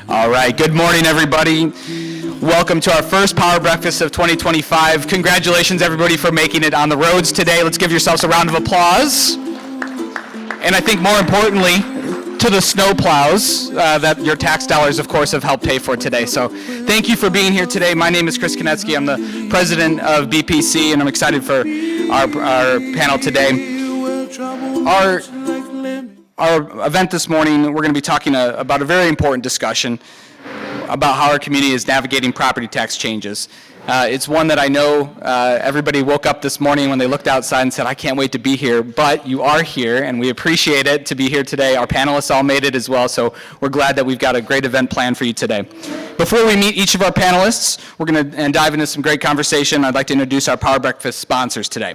All right, good morning, everybody. Welcome to our first Power Breakfast of 2025. Congratulations, everybody, for making it on the roads today. Let's give yourselves a round of applause. And I think more importantly, to the snow plows that your tax dollars, of course, have helped pay for today. So thank you for being here today. My name is Chris Konetsky. I'm the president of BPC, and I'm excited for our panel today. Our event this morning, we're going to be talking about a very important discussion about how our community is navigating property tax changes. It's one that I know everybody woke up this morning when they looked outside and said, I can't wait to be here, but you are here, and we appreciate it to be here today. Our panelists all made it as well, so we're glad that we've got a great event planned for you today. Before we meet each of our panelists, we're going to dive into some great conversation. I'd like to introduce our Power Breakfast sponsors today.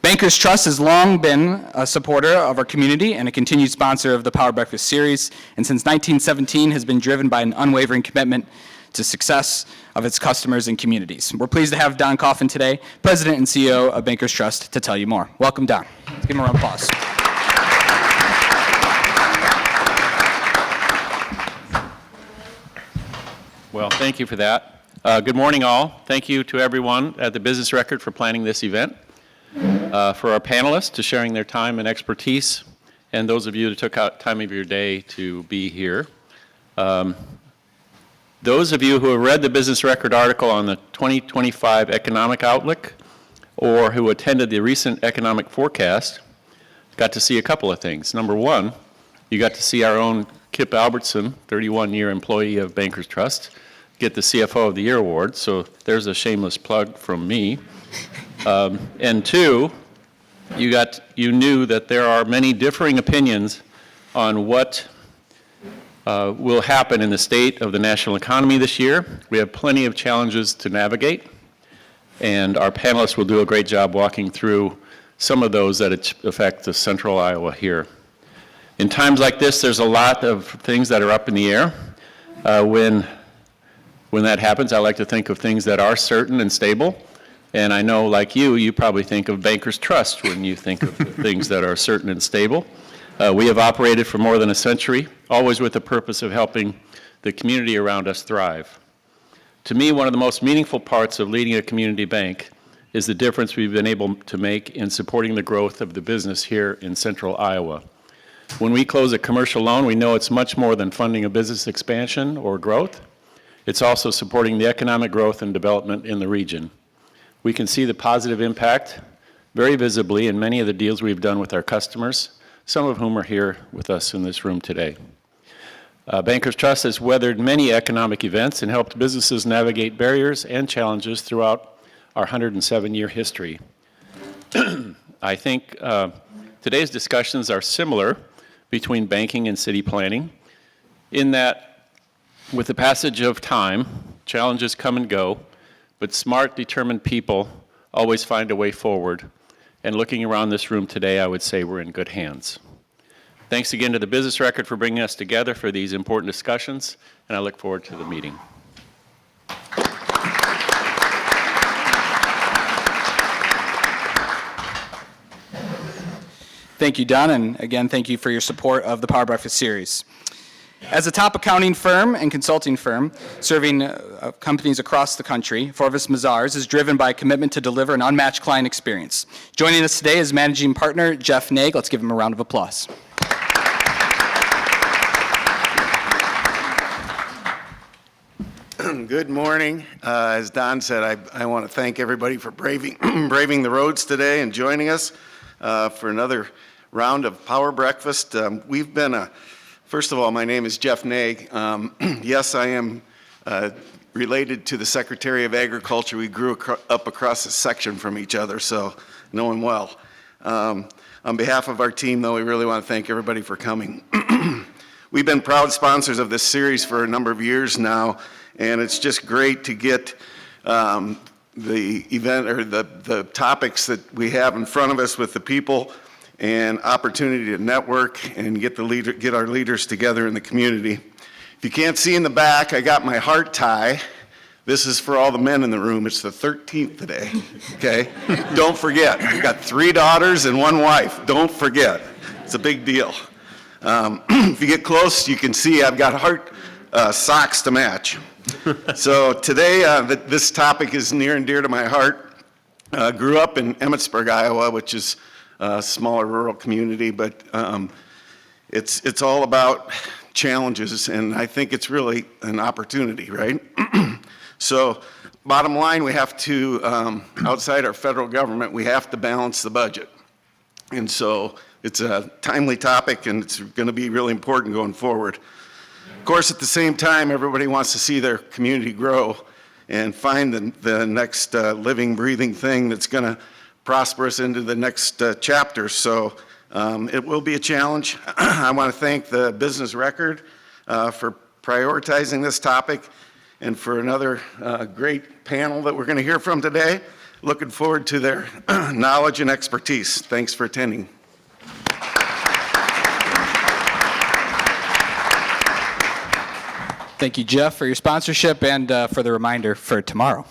Bankers Trust has long been a supporter of our community and a continued sponsor of the Power Breakfast series, and since 1917 has been driven by an unwavering commitment to success of its customers and communities. We're pleased to have Don Coffin today, President and CEO of Bankers Trust, to tell you more. Welcome, Don. Let's give him a round of applause. Well, thank you for that. Good morning, all. Thank you to everyone at the Business Record for planning this event. For our panelists to sharing their time and expertise, and those of you that took out time of your day to be here. Those of you who have read the Business Record article on the 2025 economic outlook or who attended the recent economic forecast got to see a couple of things. Number one, you got to see our own Kip Albertson, 31-year employee of Bankers Trust, get the CFO of the Year award, so there's a shameless plug from me. And two, you knew that there are many differing opinions on what will happen in the state of the national economy this year. We have plenty of challenges to navigate, and our panelists will do a great job walking through some of those that affect the central Iowa here. In times like this, there's a lot of things that are up in the air. When that happens, I like to think of things that are certain and stable. And I know, like you probably think of Bankers Trust when you think of the things that are certain and stable. We have operated for more than a century, always with the purpose of helping the community around us thrive. To me, one of the most meaningful parts of leading a community bank is the difference we've been able to make in supporting the growth of the business here in central Iowa. When we close a commercial loan, we know it's much more than funding a business expansion or growth. It's also supporting the economic growth and development in the region. We can see the positive impact very visibly in many of the deals we've done with our customers, some of whom are here with us in this room today. Bankers Trust has weathered many economic events and helped businesses navigate barriers and challenges throughout our 107-year history. I think today's discussions are similar between banking and city planning in that with the passage of time, challenges come and go, but smart, determined people always find a way forward. And looking around this room today, I would say we're in good hands. Thanks again to the Business Record for bringing us together for these important discussions, and I look forward to the meeting. Thank you, Don, and again, thank you for your support of the Power Breakfast series. As a top accounting firm and consulting firm serving companies across the country, Forvis Mazars is driven by a commitment to deliver an unmatched client experience. Joining us today is managing partner Jeff Naig. Let's give him a round of applause. Good morning. As Don said, I want to thank everybody for braving the roads today and joining us for another round of Power Breakfast. We've been First of all, my name is Jeff Naig. Yes, I am related to the Secretary of Agriculture. We grew up across a section from each other, so know him well. On behalf of our team, though, we really want to thank everybody for coming. We've been proud sponsors of this series for a number of years now, and it's just great to get the event or the topics that we have in front of us with the people and opportunity to network and get our leaders together in the community. If you can't see in the back, I got my heart tie. This is for all the men in the room. It's the 13th today, okay? Don't forget, I've got 3 daughters and 1 wife. Don't forget. It's a big deal. If you get close, you can see I've got socks to match. So today, this topic is near and dear to my heart. Grew up in Emmitsburg, Iowa, which is a smaller rural community, but it's all about challenges, and I think it's really an opportunity, right? So bottom line, we have to, outside our federal government, we have to balance the budget. And so it's a timely topic, and it's going to be really important going forward. Of course, at the same time, everybody wants to see their community grow and find the next living, breathing thing that's going to prosper us into the next chapter. So it will be a challenge. I want to thank the Business Record for prioritizing this topic and for another great panel that we're going to hear from today. Looking forward to their knowledge and expertise. Thanks for attending. Thank you, Jeff, for your sponsorship and for the reminder for tomorrow.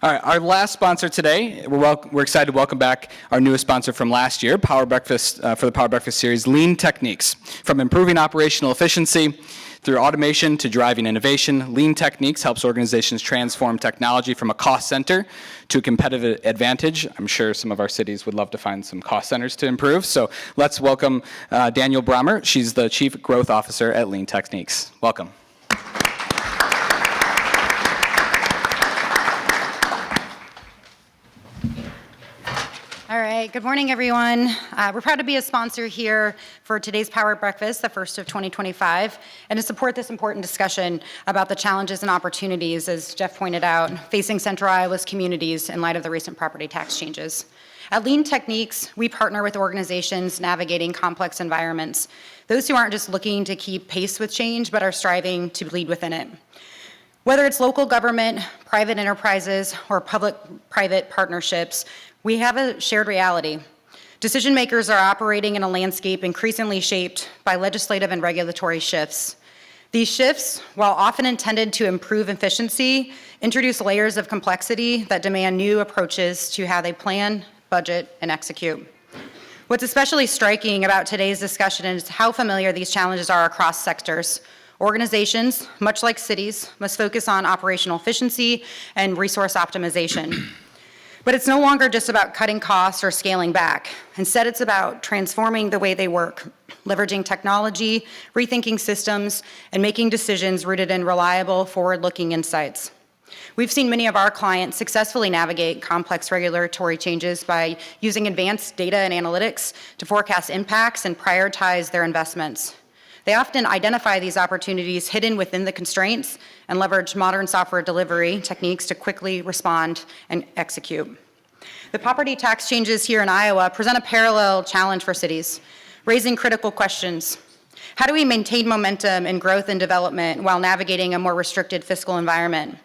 All right, our last sponsor today, we're excited to welcome back our newest sponsor from last year, Power Breakfast, for the Power Breakfast series, Lean Techniques. From improving operational efficiency through automation to driving innovation, Lean Techniques helps organizations transform technology from a cost center to a competitive advantage. I'm sure some of our cities would love to find some cost centers to improve. So let's welcome Danielle Brommer. She's the Chief Growth Officer at Lean Techniques. Welcome. All right, good morning, everyone. We're proud to be a sponsor here for today's Power Breakfast, the first of 2025, and to support this important discussion about the challenges and opportunities, as Jeff pointed out, facing Central Iowa's communities in light of the recent property tax changes. At Lean Techniques, we partner with organizations navigating complex environments, those who aren't just looking to keep pace with change, but are striving to lead within it. Whether it's local government, private enterprises, or public-private partnerships, we have a shared reality. Decision makers are operating in a landscape increasingly shaped by legislative and regulatory shifts. These shifts, while often intended to improve efficiency, introduce layers of complexity that demand new approaches to how they plan, budget, and execute. What's especially striking about today's discussion is how familiar these challenges are across sectors. Organizations, much like cities, must focus on operational efficiency and resource optimization. But it's no longer just about cutting costs or scaling back. Instead, it's about transforming the way they work, leveraging technology, rethinking systems, and making decisions rooted in reliable, forward-looking insights. We've seen many of our clients successfully navigate complex regulatory changes by using advanced data and analytics to forecast impacts and prioritize their investments. They often identify these opportunities hidden within the constraints and leverage modern software delivery techniques to quickly respond and execute. The property tax changes here in Iowa present a parallel challenge for cities, raising critical questions. How do we maintain momentum in growth and development while navigating a more restricted fiscal environment?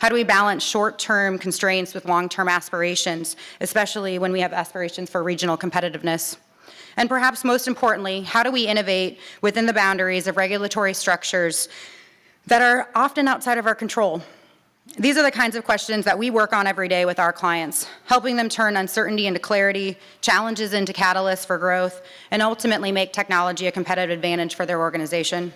How do we balance short-term constraints with long-term aspirations, especially when we have aspirations for regional competitiveness? And perhaps most importantly, how do we innovate within the boundaries of regulatory structures that are often outside of our control? These are the kinds of questions that we work on every day with our clients, helping them turn uncertainty into clarity, challenges into catalysts for growth, and ultimately make technology a competitive advantage for their organization.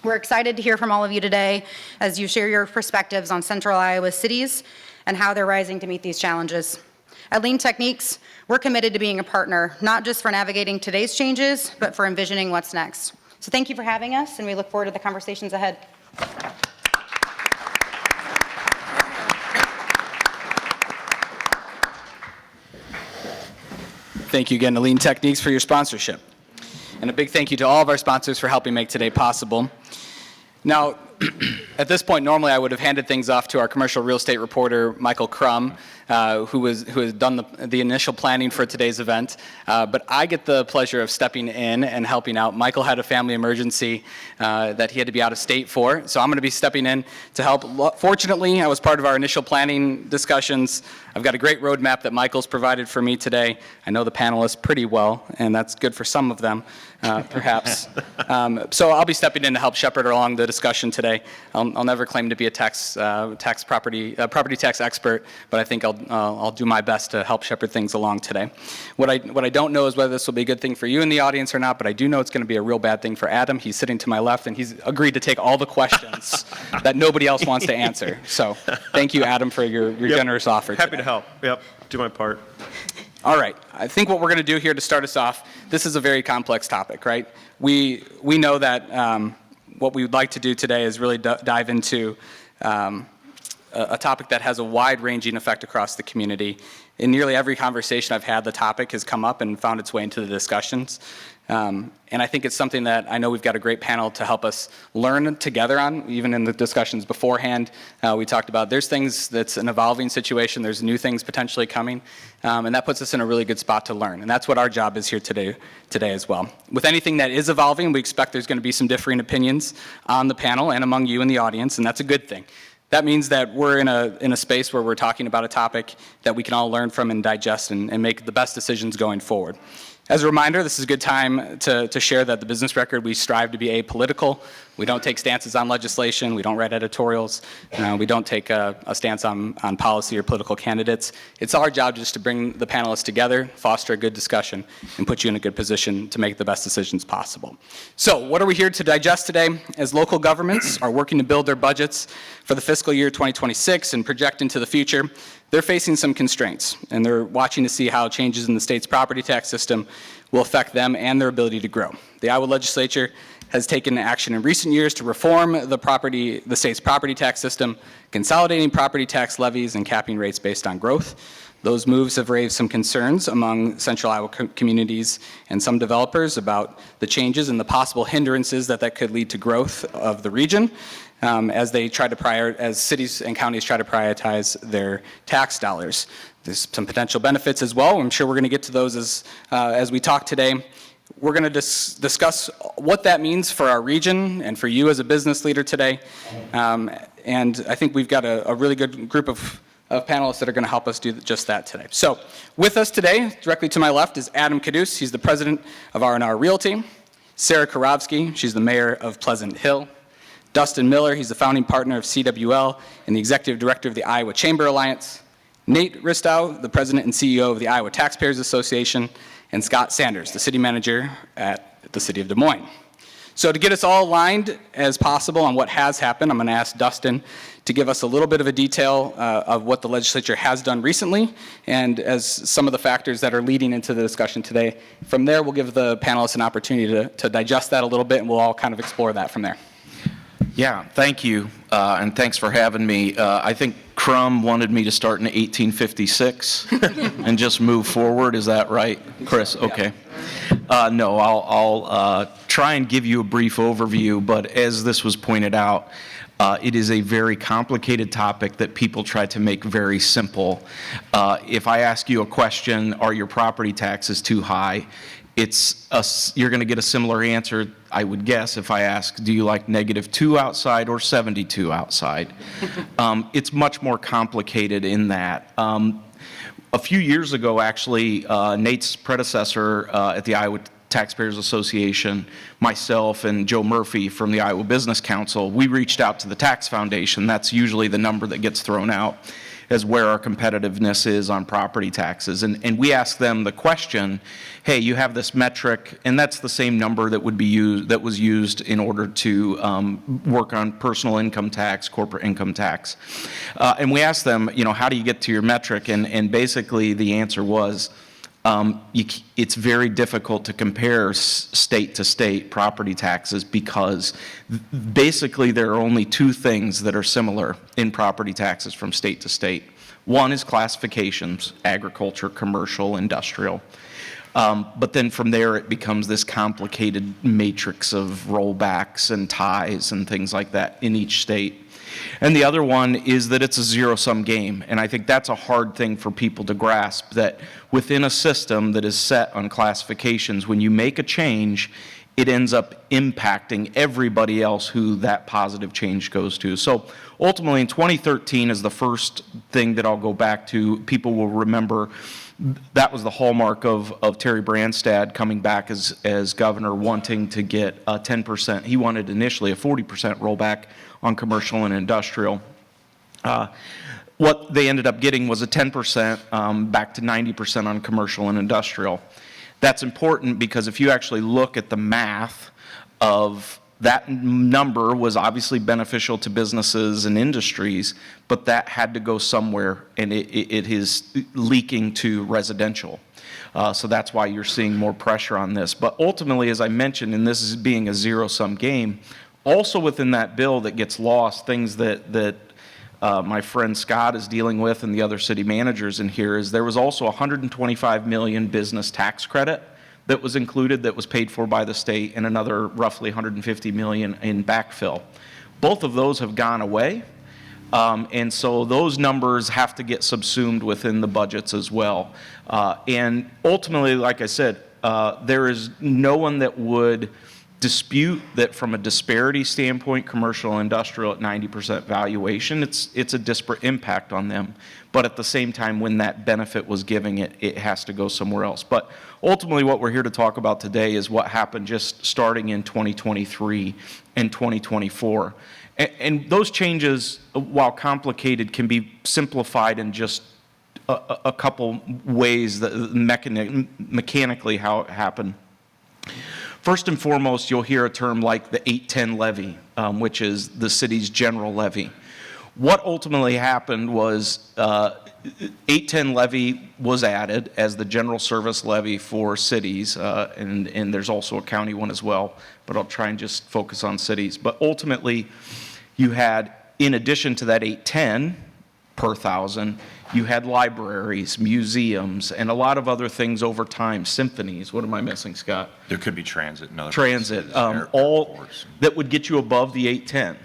We're excited to hear from all of you today as you share your perspectives on Central Iowa cities and how they're rising to meet these challenges. At Lean Techniques, we're committed to being a partner, not just for navigating today's changes, but for envisioning what's next. So thank you for having us, and we look forward to the conversations ahead. Thank you again to Lean Techniques for your sponsorship. And a big thank you to all of our sponsors for helping make today possible. Now, at this point, normally I would have handed things off to our commercial real estate reporter, Michael Crum, who has done the initial planning for today's event. But I get the pleasure of stepping in and helping out. Michael had a family emergency that he had to be out of state for, so I'm going to be stepping in to help. Fortunately, I was part of our initial planning discussions. I've got a great roadmap that Michael's provided for me today. I know the panelists pretty well, and that's good for some of them. perhaps. So I'll be stepping in to help shepherd along the discussion today. I'll never claim to be a property tax expert, but I think I'll do my best to help shepherd things along today. What I don't know is whether this will be a good thing for you in the audience or not, but I do know it's going to be a real bad thing for Adam. He's sitting to my left, and he's agreed to take all the questions that nobody else wants to answer. So thank you, Adam, for your generous offer. Happy to help. Yep, do my part. All right. I think what we're going to do here to start us off, this is a very complex topic, right? We know that what we would like to do today is really dive into a topic that has a wide-ranging effect across the community. In nearly every conversation I've had, the topic has come up and found its way into the discussions. And I think it's something that I know we've got a great panel to help us learn together on. Even in the discussions beforehand, we talked about there's things that's an evolving situation, there's new things potentially coming, and that puts us in a really good spot to learn. And that's what our job is here today as well. With anything that is evolving, we expect there's going to be some differing opinions on the panel and among you in the audience, and that's a good thing. That means that we're in a space where we're talking about a topic that we can all learn from and digest and make the best decisions going forward. As a reminder, this is a good time to share that the Business Record, we strive to be apolitical. We don't take stances on legislation. We don't write editorials. We don't take a stance on policy or political candidates. It's our job just to bring the panelists together, foster a good discussion, and put you in a good position to make the best decisions possible. So what are we here to digest today? As local governments are working to build their budgets for the fiscal year 2026 and project into the future, they're facing some constraints, and they're watching to see how changes in the state's property tax system will affect them and their ability to grow. The Iowa Legislature has taken action in recent years to reform the state's property tax system, consolidating property tax levies and capping rates based on growth. Those moves have raised some concerns among central Iowa communities and some developers about the changes and the possible hindrances that could lead to growth of the region. As cities and counties try to prioritize their tax dollars. There's some potential benefits as well. I'm sure we're going to get to those as we talk today. We're going to discuss what that means for our region and for you as a business leader today. And I think we've got a really good group of panelists that are going to help us do just that today. So with us today, directly to my left, is Adam Kaduce. He's the president of R&R Realty. Sara Kurovski, she's the mayor of Pleasant Hill. Dustin Miller, he's the founding partner of CWL and the executive director of the Iowa Chamber Alliance. Nate Ristow, the president and CEO of the Iowa Taxpayers Association. And Scott Sanders, the city manager at the city of Des Moines. So to get us all aligned as possible on what has happened, I'm going to ask Dustin to give us a little bit of a detail of what the legislature has done recently and as some of the factors that are leading into the discussion today. From there, we'll give the panelists an opportunity to digest that a little bit, and we'll all kind of explore that from there. Yeah, thank you, and thanks for having me. I think Crum wanted me to start in 1856 and just move forward. Is that right, Chris? Okay. No, I'll try and give you a brief overview, but as this was pointed out, it is a very complicated topic that people try to make very simple. If I ask you a question, are your property taxes too high? You're going to get a similar answer, I would guess, if I ask, do you like -2 outside or 72 outside? It's much more complicated in that. A few years ago, actually, Nate's predecessor at the Iowa Taxpayers Association, myself and Joe Murphy from the Iowa Business Council, we reached out to the Tax Foundation. That's usually the number that gets thrown out as where our competitiveness is on property taxes. And we asked them the question, hey, you have this metric, and that's the same number that was used in order to work on personal income tax, corporate income tax. And we asked them, how do you get to your metric? And basically the answer was, it's very difficult to compare state to state property taxes because basically there are only two things that are similar in property taxes from state to state. One is classifications, agriculture, commercial, industrial. But then from there it becomes this complicated matrix of rollbacks and ties and things like that in each state. And the other one is that it's a zero-sum game. And I think that's a hard thing for people to grasp, that within a system that is set on classifications, when you make a change, it ends up impacting everybody else who that positive change goes to. So ultimately in 2013 is the first thing that I'll go back to. People will remember that was the hallmark of Terry Branstad coming back as governor, wanting to get a 10%. He wanted initially a 40% rollback on commercial and industrial. What they ended up getting was a 10% back to 90% on commercial and industrial. That's important because if you actually look at the math of that number was obviously beneficial to businesses and industries, but that had to go somewhere, and it is leaking to residential. So that's why you're seeing more pressure on this. But ultimately, as I mentioned, and this is being a zero-sum game, also within that bill that gets lost, things that my friend Scott is dealing with and the other city managers in here, is there was also a $125 million business tax credit that was included, that was paid for by the state, and another roughly $150 million in backfill. Both of those have gone away, and so those numbers have to get subsumed within the budgets as well. And ultimately, like I said, there is no one that would dispute that from a disparity standpoint, commercial and industrial at 90% valuation, it's a disparate impact on them. But at the same time, when that benefit was giving it, it has to go somewhere else. But ultimately, what we're here to talk about today is what happened just starting in 2023 and 2024. And those changes, while complicated, can be simplified in just a couple ways that mechanically how it happened. First and foremost, you'll hear a term like the 810 levy, which is the city's general levy. What ultimately happened was 810 levy was added as the general service levy for cities, and there's also a county one as well, but I'll try and just focus on cities. But ultimately, you had, in addition to that 810 per thousand, you had libraries, museums, and a lot of other things over time, symphonies. What am I missing, Scott? There could be transit and other Transit, places, all airports. that would get you above the 810.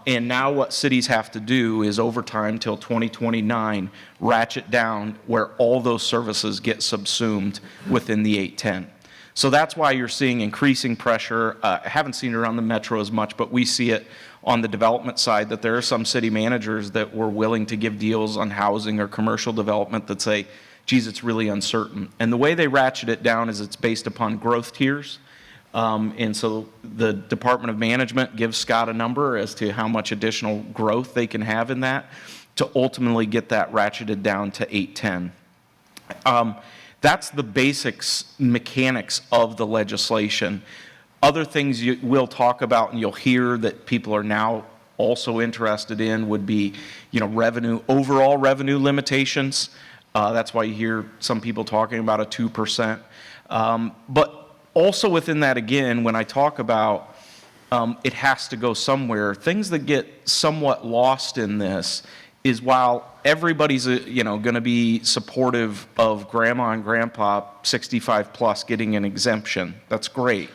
And now what cities have to do is over time till 2029, ratchet down where all those services get subsumed within the 810. So that's why you're seeing increasing pressure. I haven't seen it around the metro as much, but we see it on the development side that there are some city managers that were willing to give deals on housing or commercial development that say, geez, it's really uncertain. And the way they ratchet it down is it's based upon growth tiers. And so the Department of Management gives Scott a number as to how much additional growth they can have in that to ultimately get that ratcheted down to 810. That's the basics, mechanics of the legislation. Other things you will talk about and you'll hear that people are now also interested in would be, revenue, overall revenue limitations. That's why you hear some people talking about a 2%. But also within that, again, when I talk about it has to go somewhere, things that get somewhat lost in this is while everybody's going to be supportive of grandma and grandpa 65 plus getting an exemption, that's great.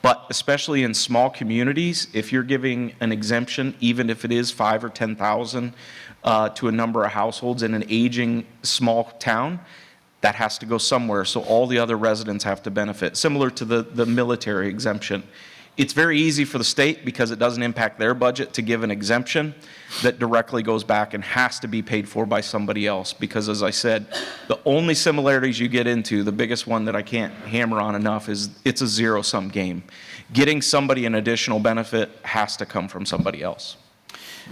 But especially in small communities, if you're giving an exemption, even if it is 5,000 or 10,000 to a number of households in an aging small town, that has to go somewhere. So all the other residents have to benefit. Similar to the military exemption. It's very easy for the state because it doesn't impact their budget to give an exemption that directly goes back and has to be paid for by somebody else. Because as I said, the only similarities you get into, the biggest one that I can't hammer on enough is it's a zero-sum game. Getting somebody an additional benefit has to come from somebody else.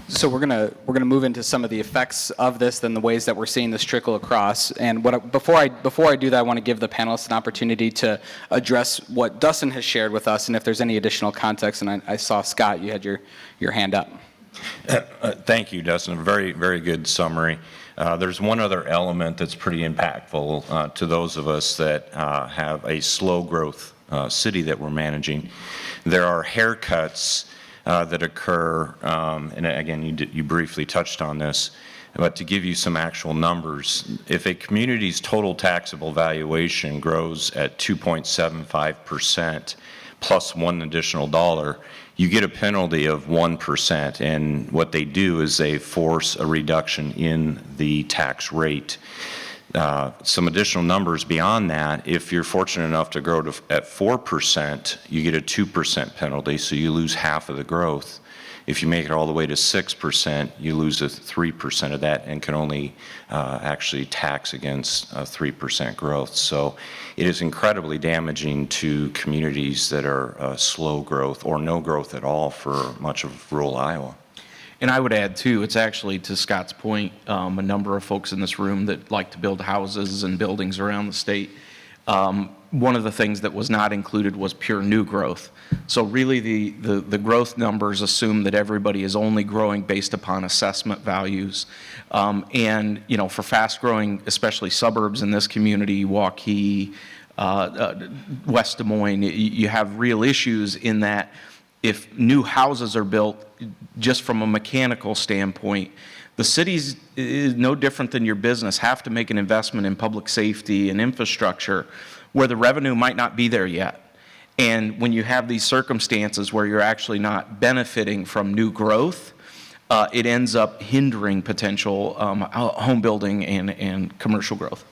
So we're gonna move into some of the effects of this, then the ways that we're seeing this trickle across. And before I do that, I want to give the panelists an opportunity to address what Dustin has shared with us, and if there's any additional context. And I saw Scott, you had your hand up. Thank you, Dustin. A very, very good summary. There's one other element that's pretty impactful to those of us that have a slow growth city that we're managing. There are haircuts that occur, and again, you briefly touched on this, but to give you some actual numbers, if a community's total taxable valuation grows at 2.75% plus one additional dollar, you get a penalty of 1%, and what they do is they force a reduction in the tax rate. Some additional numbers beyond that, if you're fortunate enough to grow at 4%, you get a 2% penalty, so you lose half of the growth. If you make it all the way to 6%, you lose 3% of that and can only actually tax against 3% growth. So it is incredibly damaging to communities that are slow growth or no growth at all for much of rural Iowa. And I would add, too, it's actually, to Scott's point, a number of folks in this room that like to build houses and buildings around the state. One of the things that was not included was pure new growth. So really, the growth numbers assume that everybody is only growing based upon assessment values. And, you know, for fast-growing, especially suburbs in this community, Waukee, West Des Moines, you have real issues in that if new houses are built, just from a mechanical standpoint, the cities is no different than your business, have to make an investment in public safety and infrastructure where the revenue might not be there yet. And when you have these circumstances where you're actually not benefiting from new growth, it ends up hindering potential home building and commercial growth.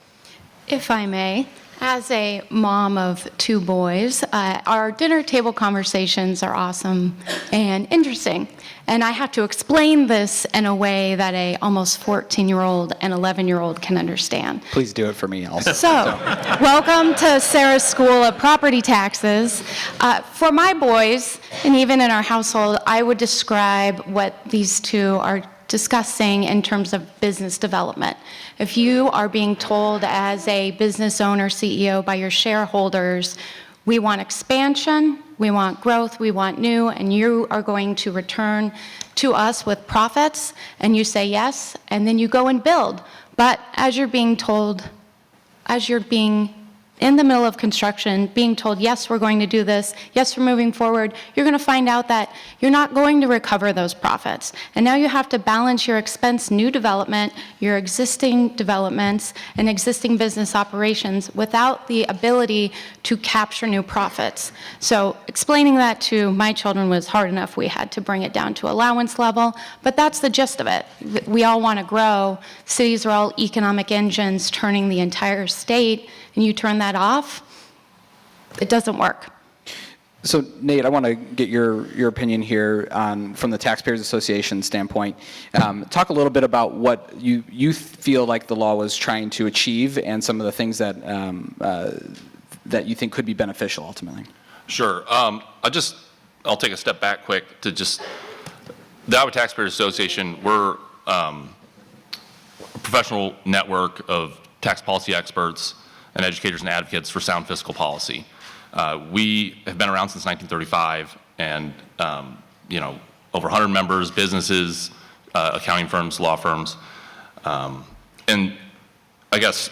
If I may, as a mom of 2 boys, our dinner table conversations are awesome and interesting. And I have to explain this in a way that a almost 14-year-old and 11-year-old can understand. Please do it for me also. So, welcome to Sarah's School of Property Taxes. For my boys, and even in our household, I would describe what these two are discussing in terms of business development. If you are being told as a business owner, CEO, by your shareholders, we want expansion, we want growth, we want new, and you are going to return to us with profits, and you say yes, and then you go and build. But as you're being told, as you're being in the middle of construction, being told, yes, we're going to do this, yes, we're moving forward, you're going to find out that you're not going to recover those profits. And now you have to balance your expense new development, your existing developments, and existing business operations without the ability to capture new profits. So explaining that to my children was hard enough. We had to bring it down to allowance level, but that's the gist of it. We all want to grow. Cities are all economic engines turning the entire state, and you turn that off, it doesn't work. So Nate, I want to get your opinion here on, from the Taxpayers Association standpoint. Talk a little bit about what you feel like the law was trying to achieve and some of the things that that you think could be beneficial ultimately. Sure. I'll take a step back quick to just, the Iowa Taxpayers Association, we're a professional network of tax policy experts and educators and advocates for sound fiscal policy. We have been around since 1935, and over 100 members, businesses, accounting firms, law firms, and I guess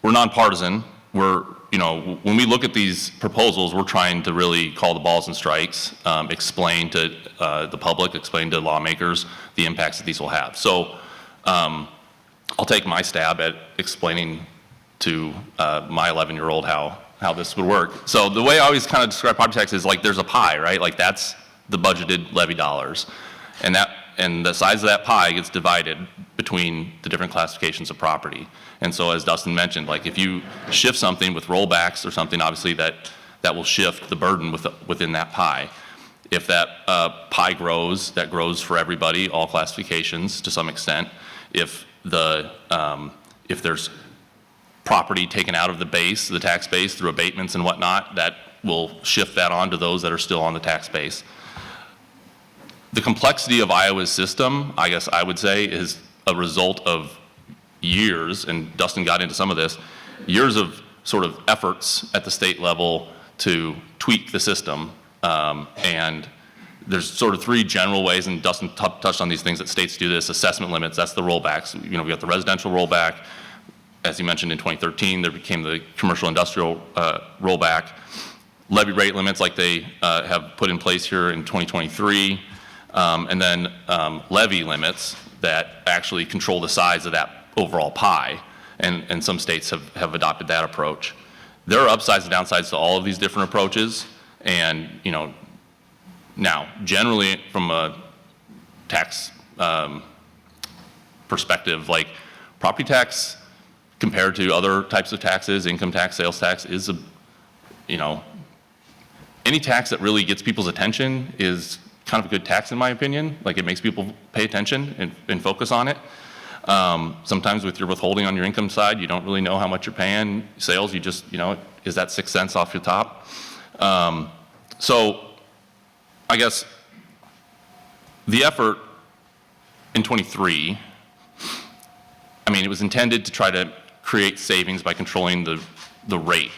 we're nonpartisan. When we look at these proposals, we're trying to really call the balls and strikes, explain to the public, explain to lawmakers the impacts that these will have. So I'll take my stab at explaining to my 11-year-old how this would work. So the way I always kind of describe property tax is like there's a pie, right? Like that's the budgeted levy dollars. And the size of that pie gets divided between the different classifications of property. And so as Dustin mentioned, like if you shift something with rollbacks or something, obviously that will shift the burden within that pie. If that pie grows, that grows for everybody, all classifications to some extent. If there's property taken out of the base, the tax base, through abatements and whatnot, that will shift that on to those that are still on the tax base. The complexity of Iowa's system, I guess I would say, is a result of years, and Dustin got into some of this, years of sort of efforts at the state level to tweak the system. And there's sort of 3 general ways, and Dustin touched on these things that states do this. Assessment limits, that's the rollbacks. We got the residential rollback. As you mentioned, in 2013, there became the commercial industrial rollback. Levy rate limits like they have put in place here in 2023. And then levy limits that actually control the size of that overall pie. And some states have adopted that approach. There are upsides and downsides to all of these different approaches. And, now, generally from a tax perspective, like property tax compared to other types of taxes, income tax, sales tax is any tax that really gets people's attention is kind of a good tax in my opinion. Like it makes people pay attention and focus on it. Sometimes with your withholding on your income side, you don't really know how much you're paying. Sales, you just, is that 6 cents off your top? So I guess the effort in 23, it was intended to try to create savings by controlling the rate.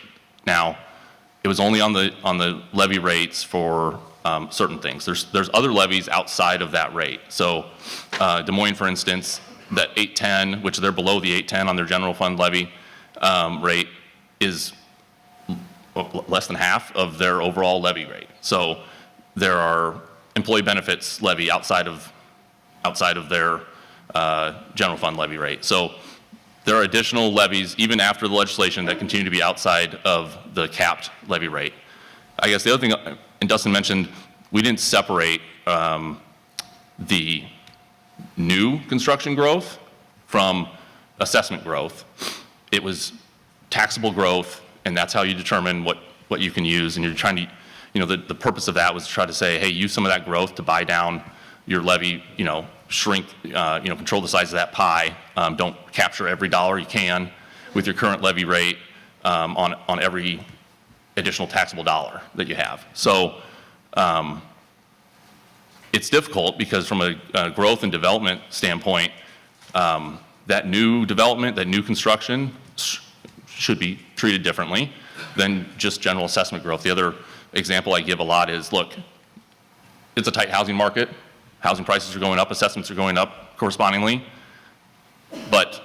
Now, it was only on the levy rates for certain things. There's other levies outside of that rate. So Des Moines, for instance, that 810, which they're below the 810 on their general fund levy rate, is less than half of their overall levy rate. So there are employee benefits levy outside of their general fund levy rate. So there are additional levies, even after the legislation, that continue to be outside of the capped levy rate. I guess the other thing, and Dustin mentioned, we didn't separate the new construction growth from assessment growth. It was taxable growth, and that's how you determine what you can use. And you're trying to, the purpose of that was to try to say, hey, use some of that growth to buy down your levy, shrink, control the size of that pie. Don't capture every dollar you can with your current levy rate on every additional taxable dollar that you have. So it's difficult because from a growth and development standpoint, that new development, that new construction should be treated differently than just general assessment growth. The other example I give a lot is, look, it's a tight housing market. Housing prices are going up, assessments are going up correspondingly, but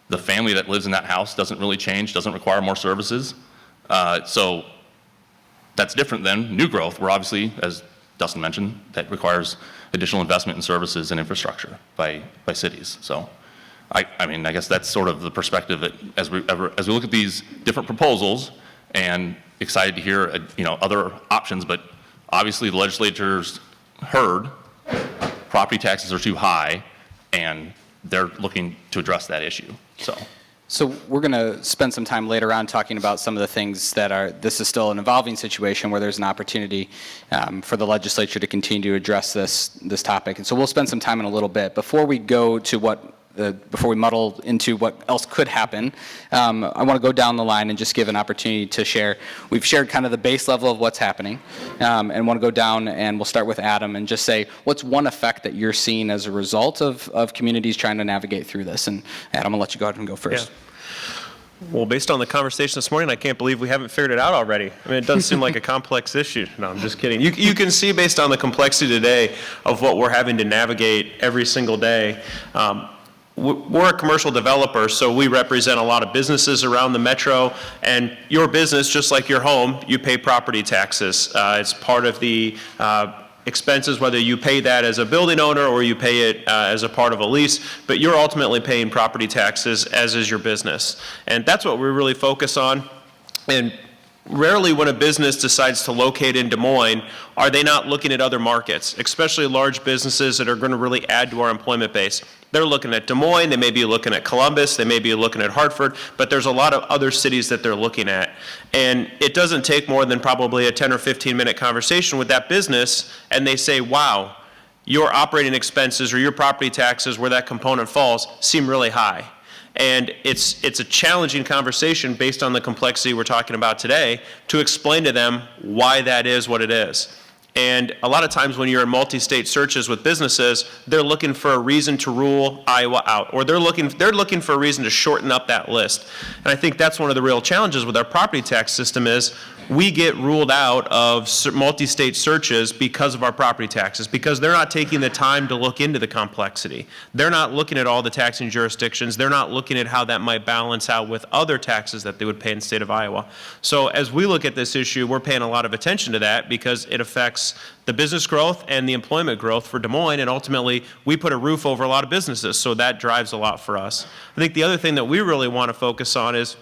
the family that lives in that house doesn't really change, doesn't require more services. So that's different than new growth, where obviously, as Dustin mentioned, that requires additional investment in services and infrastructure by cities. So I guess that's sort of the perspective that as we look at these different proposals, and excited to hear other options, but obviously the legislature's heard property taxes are too high, and they're looking to address that issue. So we're going to spend some time later on talking about some of the things this is still an evolving situation where there's an opportunity for the legislature to continue to address this topic. And so we'll spend some time in a little bit. Before we go to before we muddle into what else could happen, I want to go down the line and just give an opportunity to share. We've shared kind of the base level of what's happening, and want to go down, and we'll start with Adam and just say, what's one effect that you're seeing as a result of communities trying to navigate through this? And Adam, I'll let you go ahead and go first. Yeah. Well, based on the conversation this morning, I can't believe we haven't figured it out already. It doesn't seem like a complex issue. No, I'm just kidding. You can see based on the complexity today of what we're having to navigate every single day. We're a commercial developer, so we represent a lot of businesses around the metro, and your business, just like your home, you pay property taxes. It's part of the expenses, whether you pay that as a building owner or you pay it as a part of a lease, but you're ultimately paying property taxes, as is your business. And that's what we really focus on. And rarely when a business decides to locate in Des Moines, are they not looking at other markets, especially large businesses that are going to really add to our employment base. They're looking at Des Moines, they may be looking at Columbus, they may be looking at Hartford, but there's a lot of other cities that they're looking at. And it doesn't take more than probably a 10 or 15 minute conversation with that business, and they say, wow, your operating expenses or your property taxes, where that component falls, seem really high. And it's a challenging conversation based on the complexity we're talking about today to explain to them why that is what it is. And a lot of times when you're in multi-state searches with businesses, they're looking for a reason to rule Iowa out, or they're looking for a reason to shorten up that list. And I think that's one of the real challenges with our property tax system is we get ruled out of multi-state searches because of our property taxes, because they're not taking the time to look into the complexity. They're not looking at all the taxing jurisdictions. They're not looking at how that might balance out with other taxes that they would pay in the state of Iowa. So as we look at this issue, we're paying a lot of attention to that because it affects the business growth and the employment growth for Des Moines, and ultimately we put a roof over a lot of businesses, so that drives a lot for us. I think the other thing that we really want to focus on is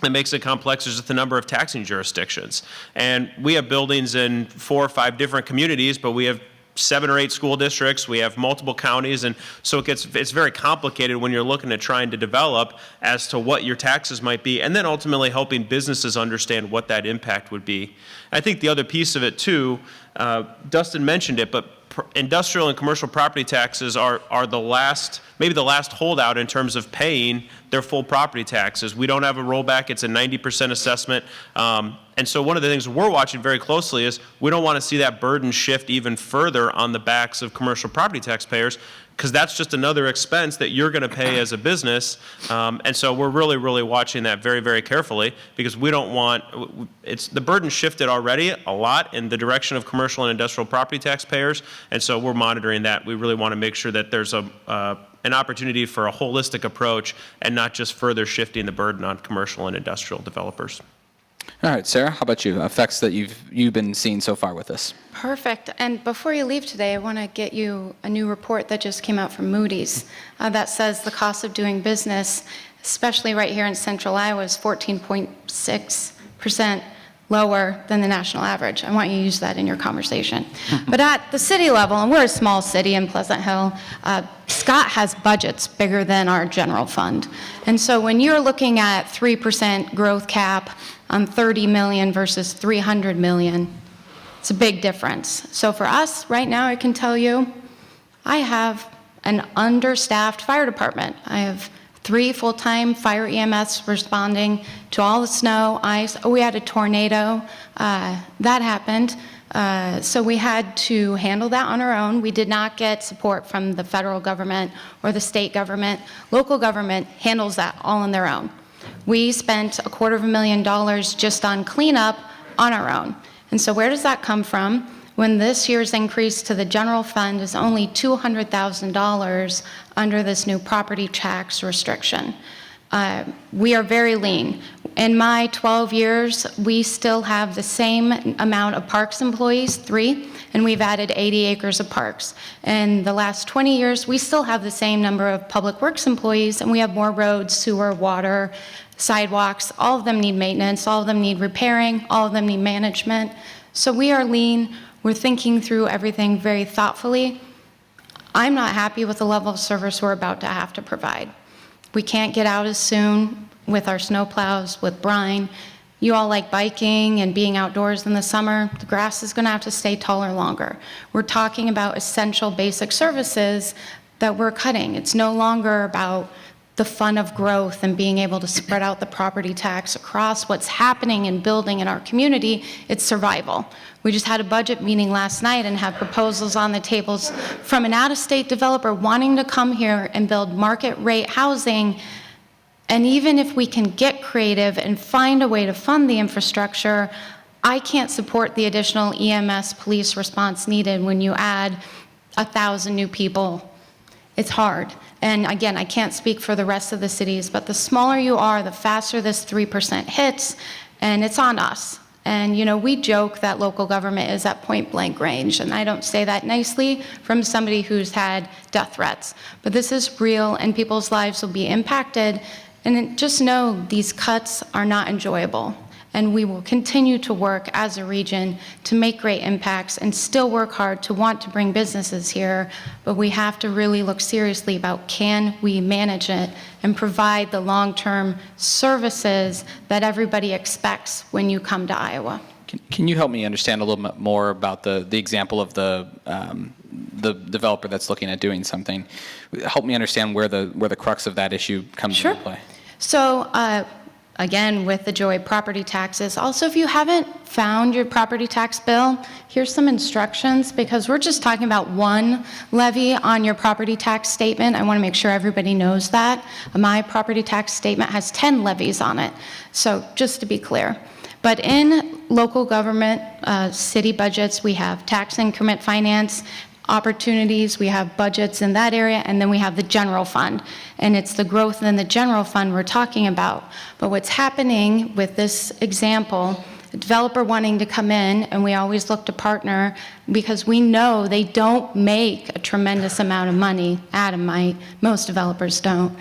that makes it complex is just the number of taxing jurisdictions. And we have buildings in 4 or 5 different communities, but we have 7 or 8 school districts, we have multiple counties, and so it's very complicated when you're looking at trying to develop as to what your taxes might be, and then ultimately helping businesses understand what that impact would be. I think the other piece of it too, Dustin mentioned it, but industrial and commercial property taxes are maybe the last holdout in terms of paying their full property taxes. We don't have a rollback. It's a 90% assessment. And so one of the things we're watching very closely is we don't want to see that burden shift even further on the backs of commercial property taxpayers, because that's just another expense that you're going to pay as a business. And so we're really, really watching that very, very carefully, because we don't want, the burden shifted already a lot in the direction of commercial and industrial property taxpayers. And so we're monitoring that. We really want to make sure that there's an opportunity for a holistic approach and not just further shifting the burden on commercial and industrial developers. All right, Sarah, how about you? Effects that you've been seeing so far with this? Perfect. And before you leave today, I want to get you a new report that just came out from Moody's that says the cost of doing business, especially right here in central Iowa, is 14.6% lower than the national average. I want you to use that in your conversation. But at the city level, and we're a small city in Pleasant Hill, Scott has budgets bigger than our general fund. And so when you're looking at 3% growth cap on 30 million versus 300 million, it's a big difference. So for us, right now, I can tell you, I have an understaffed fire department. I have 3 full-time fire EMS responding to all the snow, ice. Oh, we had a tornado. That happened. So we had to handle that on our own. We did not get support from the federal government or the state government. Local government handles that all on their own. We spent $250,000 just on cleanup on our own. And so where does that come from? When this year's increase to the general fund is only $200,000 under this new property tax restriction. We are very lean. In my 12 years, we still have the same amount of parks employees, 3, and we've added 80 acres of parks. In the last 20 years, we still have the same number of public works employees, and we have more roads, sewer, water, sidewalks. All of them need maintenance, all of them need repairing, all of them need management. So we are lean. We're thinking through everything very thoughtfully. I'm not happy with the level of service we're about to have to provide. We can't get out as soon with our snowplows, with brine. You all like biking and being outdoors in the summer. The grass is going to have to stay taller longer. We're talking about essential basic services that we're cutting. It's no longer about the fun of growth and being able to spread out the property tax across what's happening and building in our community. It's survival. We just had a budget meeting last night and have proposals on the tables from an out-of-state developer wanting to come here and build market rate housing. And even if we can get creative and find a way to fund the infrastructure, I can't support the additional EMS police response needed when you add 1,000 new people. It's hard. And again, I can't speak for the rest of the cities, but the smaller you are, the faster this 3% hits, and it's on us. And you know, we joke that local government is at point blank range, and I don't say that nicely from somebody who's had death threats. But this is real, and people's lives will be impacted, and just know these cuts are not enjoyable. And we will continue to work as a region to make great impacts and still work hard to want to bring businesses here, but we have to really look seriously about can we manage it and provide the long-term services that everybody expects when you come to Iowa. Can you help me understand a little bit more about the example of the developer that's looking at doing something? Help me understand where the crux of that issue comes into play. So, again, with the joy of property taxes. Also, if you haven't found your property tax bill, here's some instructions, because we're just talking about one levy on your property tax statement. I want to make sure everybody knows that. My property tax statement has 10 levies on it, so just to be clear. But in local government, city budgets, we have tax increment finance opportunities, we have budgets in that area, and then we have the general fund. And it's the growth in the general fund we're talking about. But what's happening with this example, the developer wanting to come in, and we always look to partner because we know they don't make a tremendous amount of money. Adam might, most developers don't.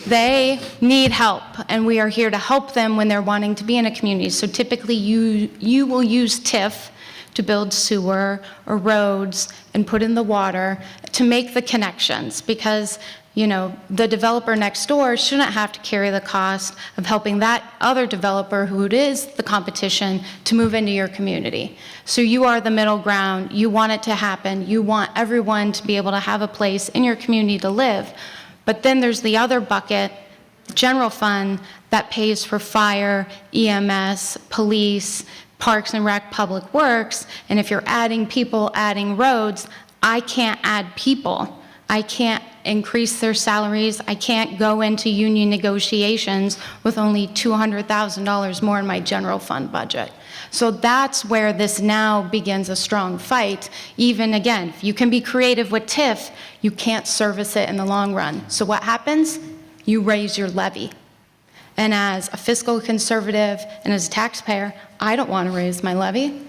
They need help, and we are here to help them when they're wanting to be in a community. So typically you will use TIF to build sewer or roads and put in the water to make the connections, because the developer next door shouldn't have to carry the cost of helping that other developer, who it is the competition, to move into your community. So you are the middle ground. You want it to happen. You want everyone to be able to have a place in your community to live. But then there's the other bucket, the general fund, that pays for fire, EMS, police, Parks and Rec, Public Works. And if you're adding people, adding roads, I can't add people. I can't increase their salaries. I can't go into union negotiations with only $200,000 more in my general fund budget. So that's where this now begins a strong fight. Even again, if you can be creative with TIF, you can't service it in the long run. So what happens? You raise your levy. And as a fiscal conservative and as a taxpayer, I don't want to raise my levy.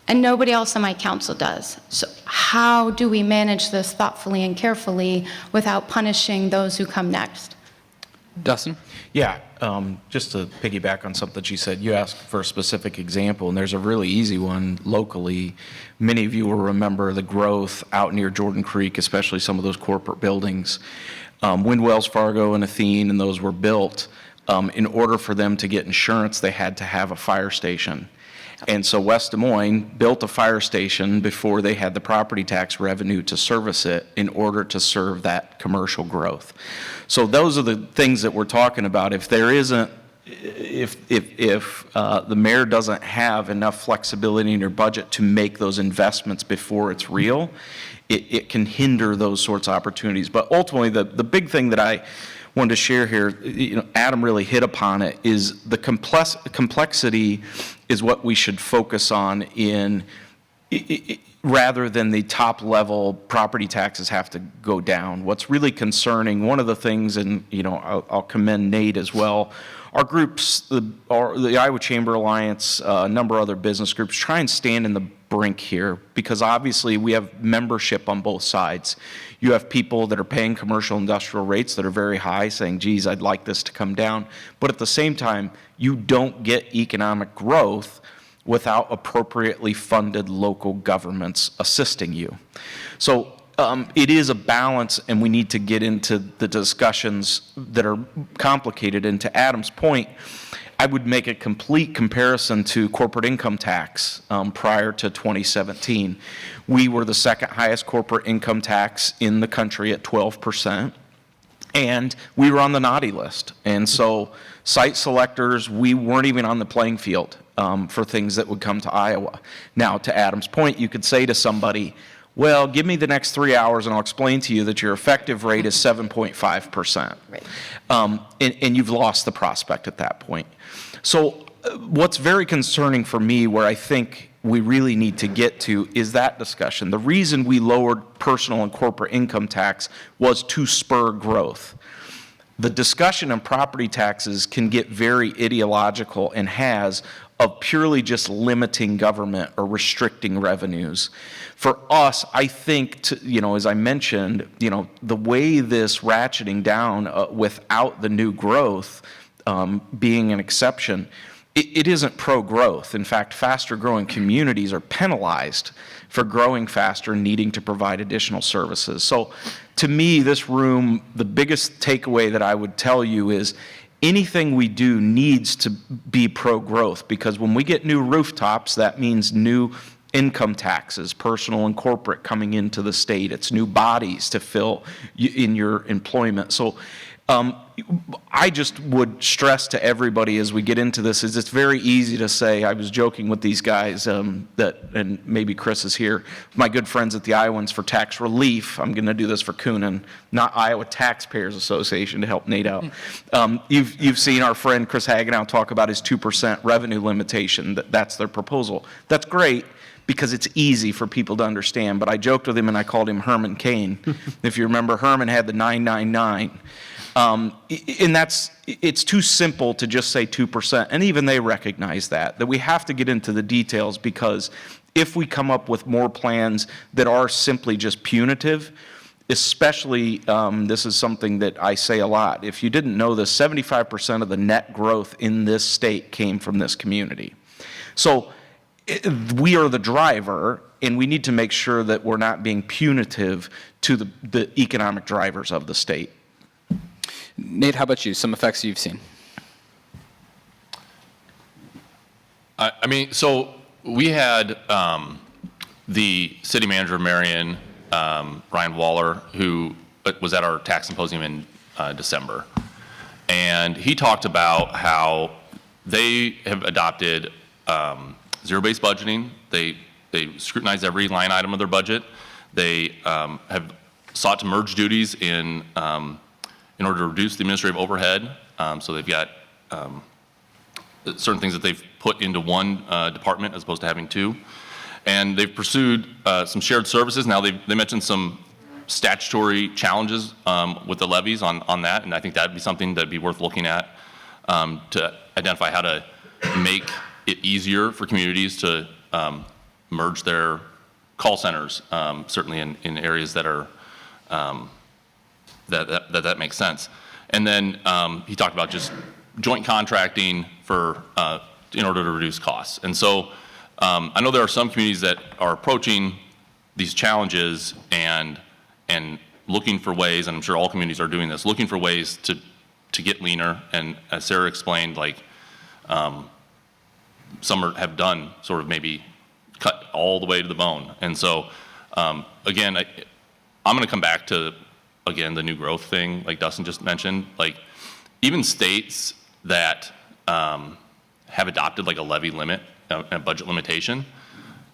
And nobody else on my council does. So how do we manage this thoughtfully and carefully without punishing those who come next? Dustin? Yeah, just to piggyback on something she said, you asked for a specific example, and there's a really easy one locally. Many of you will remember the growth out near Jordan Creek, especially some of those corporate buildings. When Wells Fargo and Athene and those were built, in order for them to get insurance, they had to have a fire station. And so West Des Moines built a fire station before they had the property tax revenue to service it in order to serve that commercial growth. So those are the things that we're talking about. If there isn't, if the mayor doesn't have enough flexibility in your budget to make those investments before it's real, it can hinder those sorts of opportunities. But ultimately, the big thing that I wanted to share here, Adam really hit upon it, is the complexity is what we should focus on rather than the top level property taxes have to go down. What's really concerning, one of the things, and I'll commend Nate as well, our groups, the Iowa Chamber Alliance, a number of other business groups, try and stand in the brink here, because obviously we have membership on both sides. You have people that are paying commercial industrial rates that are very high, saying, geez, I'd like this to come down. But at the same time, you don't get economic growth without appropriately funded local governments assisting you. So it is a balance, and we need to get into the discussions that are complicated. And to Adam's point, I would make a complete comparison to corporate income tax prior to 2017. We were the second highest corporate income tax in the country at 12%, and we were on the naughty list. And so site selectors, we weren't even on the playing field for things that would come to Iowa. Now, to Adam's point, you could say to somebody, well, give me the next 3 hours and I'll explain to you that your effective rate is 7.5%. Right. And you've lost the prospect at that point. So what's very concerning for me, where I think we really need to get to, is that discussion. The reason we lowered personal and corporate income tax was to spur growth. The discussion on property taxes can get very ideological, and has, of purely just limiting government or restricting revenues. For us, I think, as I mentioned, the way this ratcheting down without the new growth being an exception, it isn't pro-growth. In fact, faster-growing communities are penalized for growing faster and needing to provide additional services. So to me, this room, the biggest takeaway that I would tell you is anything we do needs to be pro-growth, because when we get new rooftops, that means new income taxes, personal and corporate, coming into the state. It's new bodies to fill in your employment. So I just would stress to everybody as we get into this, is it's very easy to say, I was joking with these guys and maybe Chris is here, my good friends at the Iowans for Tax Relief. I'm going to do this for Coonan, not Iowa Taxpayers Association, to help Nate out. You've seen our friend Chris Hagenow talk about his 2% revenue limitation. That's their proposal. That's great, because it's easy for people to understand. But I joked with him and I called him Herman Cain. If you remember, Herman had the 999. And it's too simple to just say 2%. And even they recognize that we have to get into the details, because if we come up with more plans that are simply just punitive, especially, this is something that I say a lot. If you didn't know this, 75% of the net growth in this state came from this community. So we are the driver, and we need to make sure that we're not being punitive to the economic drivers of the state. Nate, how about you? Some effects you've seen? I mean, so we had the city manager of Marion, Ryan Waller, who was at our tax symposium in December. And he talked about how they have adopted zero-based budgeting. They scrutinize every line item of their budget. They have sought to merge duties in order to reduce the administrative overhead. So they've got certain things that they've put into one department as opposed to having two. And they've pursued some shared services. Now they mentioned some statutory challenges with the levies on that, and I think that'd be something that'd be worth looking at to identify how to make it easier for communities to merge their call centers, certainly in areas that are that makes sense. And then he talked about just joint contracting for in order to reduce costs. And so I know there are some communities that are approaching these challenges and looking for ways, and I'm sure all communities are doing this, looking for ways to get leaner. And as Sarah explained, like some have done sort of maybe cut all the way to the bone. And so again, I'm going to come back to again the new growth thing, like Dustin just mentioned. Like even states that have adopted like a levy limit, a budget limitation.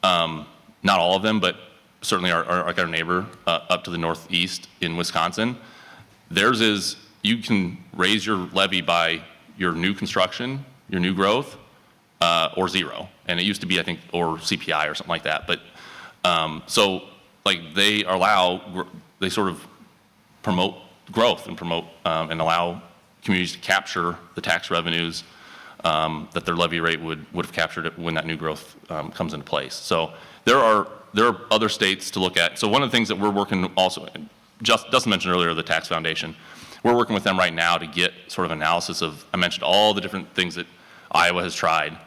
Not all of them, but certainly our neighbor up to the northeast in Wisconsin. Theirs is you can raise your levy by your new construction, your new growth, or zero. And it used to be, I think, or CPI or something like that. But so like they sort of promote growth and promote and allow communities to capture the tax revenues that their levy rate would have captured it when that new growth comes into place. So there are other states to look at. So one of the things that we're working also, Dustin mentioned earlier, the Tax Foundation. We're working with them right now to get sort of analysis of, I mentioned all the different things that Iowa has tried.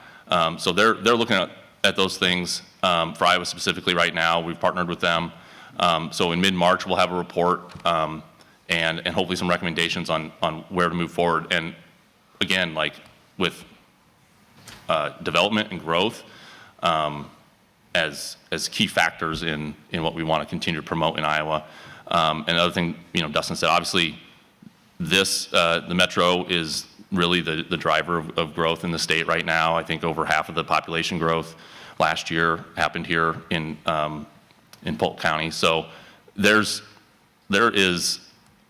So they're looking at those things for Iowa specifically right now. We've partnered with them. So in mid-March, we'll have a report and hopefully some recommendations on where to move forward. And again, like with development and growth as key factors in what we want to continue to promote in Iowa. And another thing, Dustin said, obviously the Metro is really the driver of growth in the state right now. I think over half of the population growth last year happened here in Polk County. So there is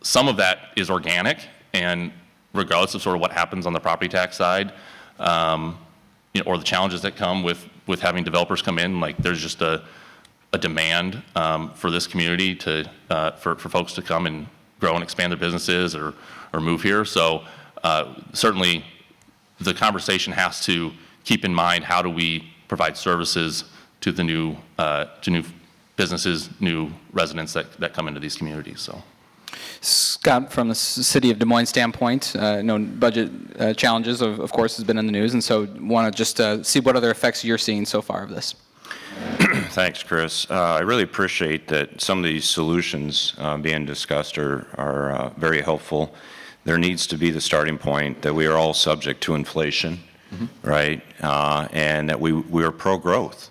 some of that is organic, and regardless of sort of what happens on the property tax side, or the challenges that come with having developers come in, like there's just a demand for this community for folks to come and grow and expand their businesses or move here. So certainly the conversation has to keep in mind, how do we provide services to the new businesses, new residents that come into these communities. So. Scott, from the city of Des Moines standpoint, budget challenges, of course, has been in the news, and so want to just see what other effects you're seeing so far of this. Thanks, Chris. I really appreciate that some of these solutions being discussed are very helpful. There needs to be the starting point that we are all subject to inflation, right? And that we are pro-growth.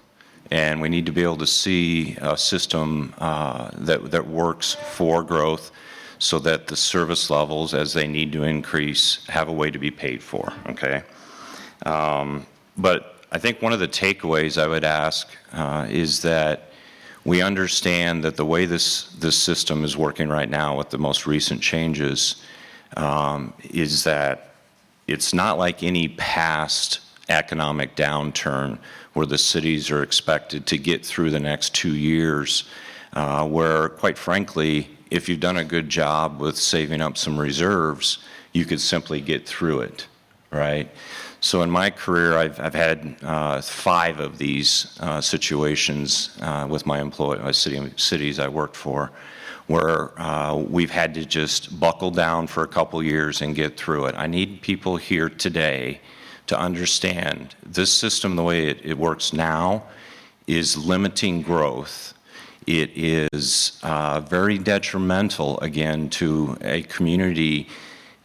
And we need to be able to see a system that works for growth, so that the service levels, as they need to increase, have a way to be paid for, okay? But I think one of the takeaways I would ask is that we understand that the way this system is working right now with the most recent changes is that it's not like any past economic downturn where the cities are expected to get through the next 2 years, where, quite frankly, if you've done a good job with saving up some reserves, you could simply get through it, right? So in my career, I've had 5 of these situations with my cities I worked for, where we've had to just buckle down for a couple years and get through it. I need people here today to understand this system, the way it works now, is limiting growth. It is very detrimental, again, to a community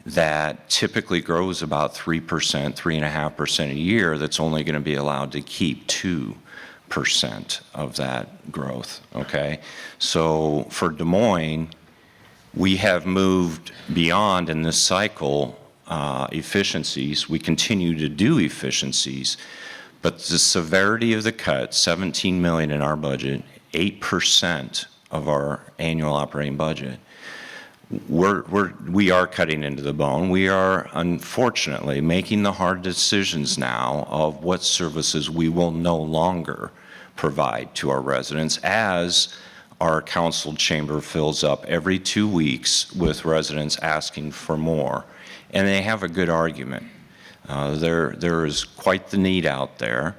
that typically grows about 3%, 3.5% a year, that's only going to be allowed to keep 2% of that growth, okay? So for Des Moines, we have moved beyond in this cycle efficiencies. We continue to do efficiencies, but the severity of the cut, $17 million in our budget, 8% of our annual operating budget, we are cutting into the bone. We are unfortunately making the hard decisions now of what services we will no longer provide to our residents as our council chamber fills up every 2 weeks with residents asking for more. And they have a good argument. There is quite the need out there.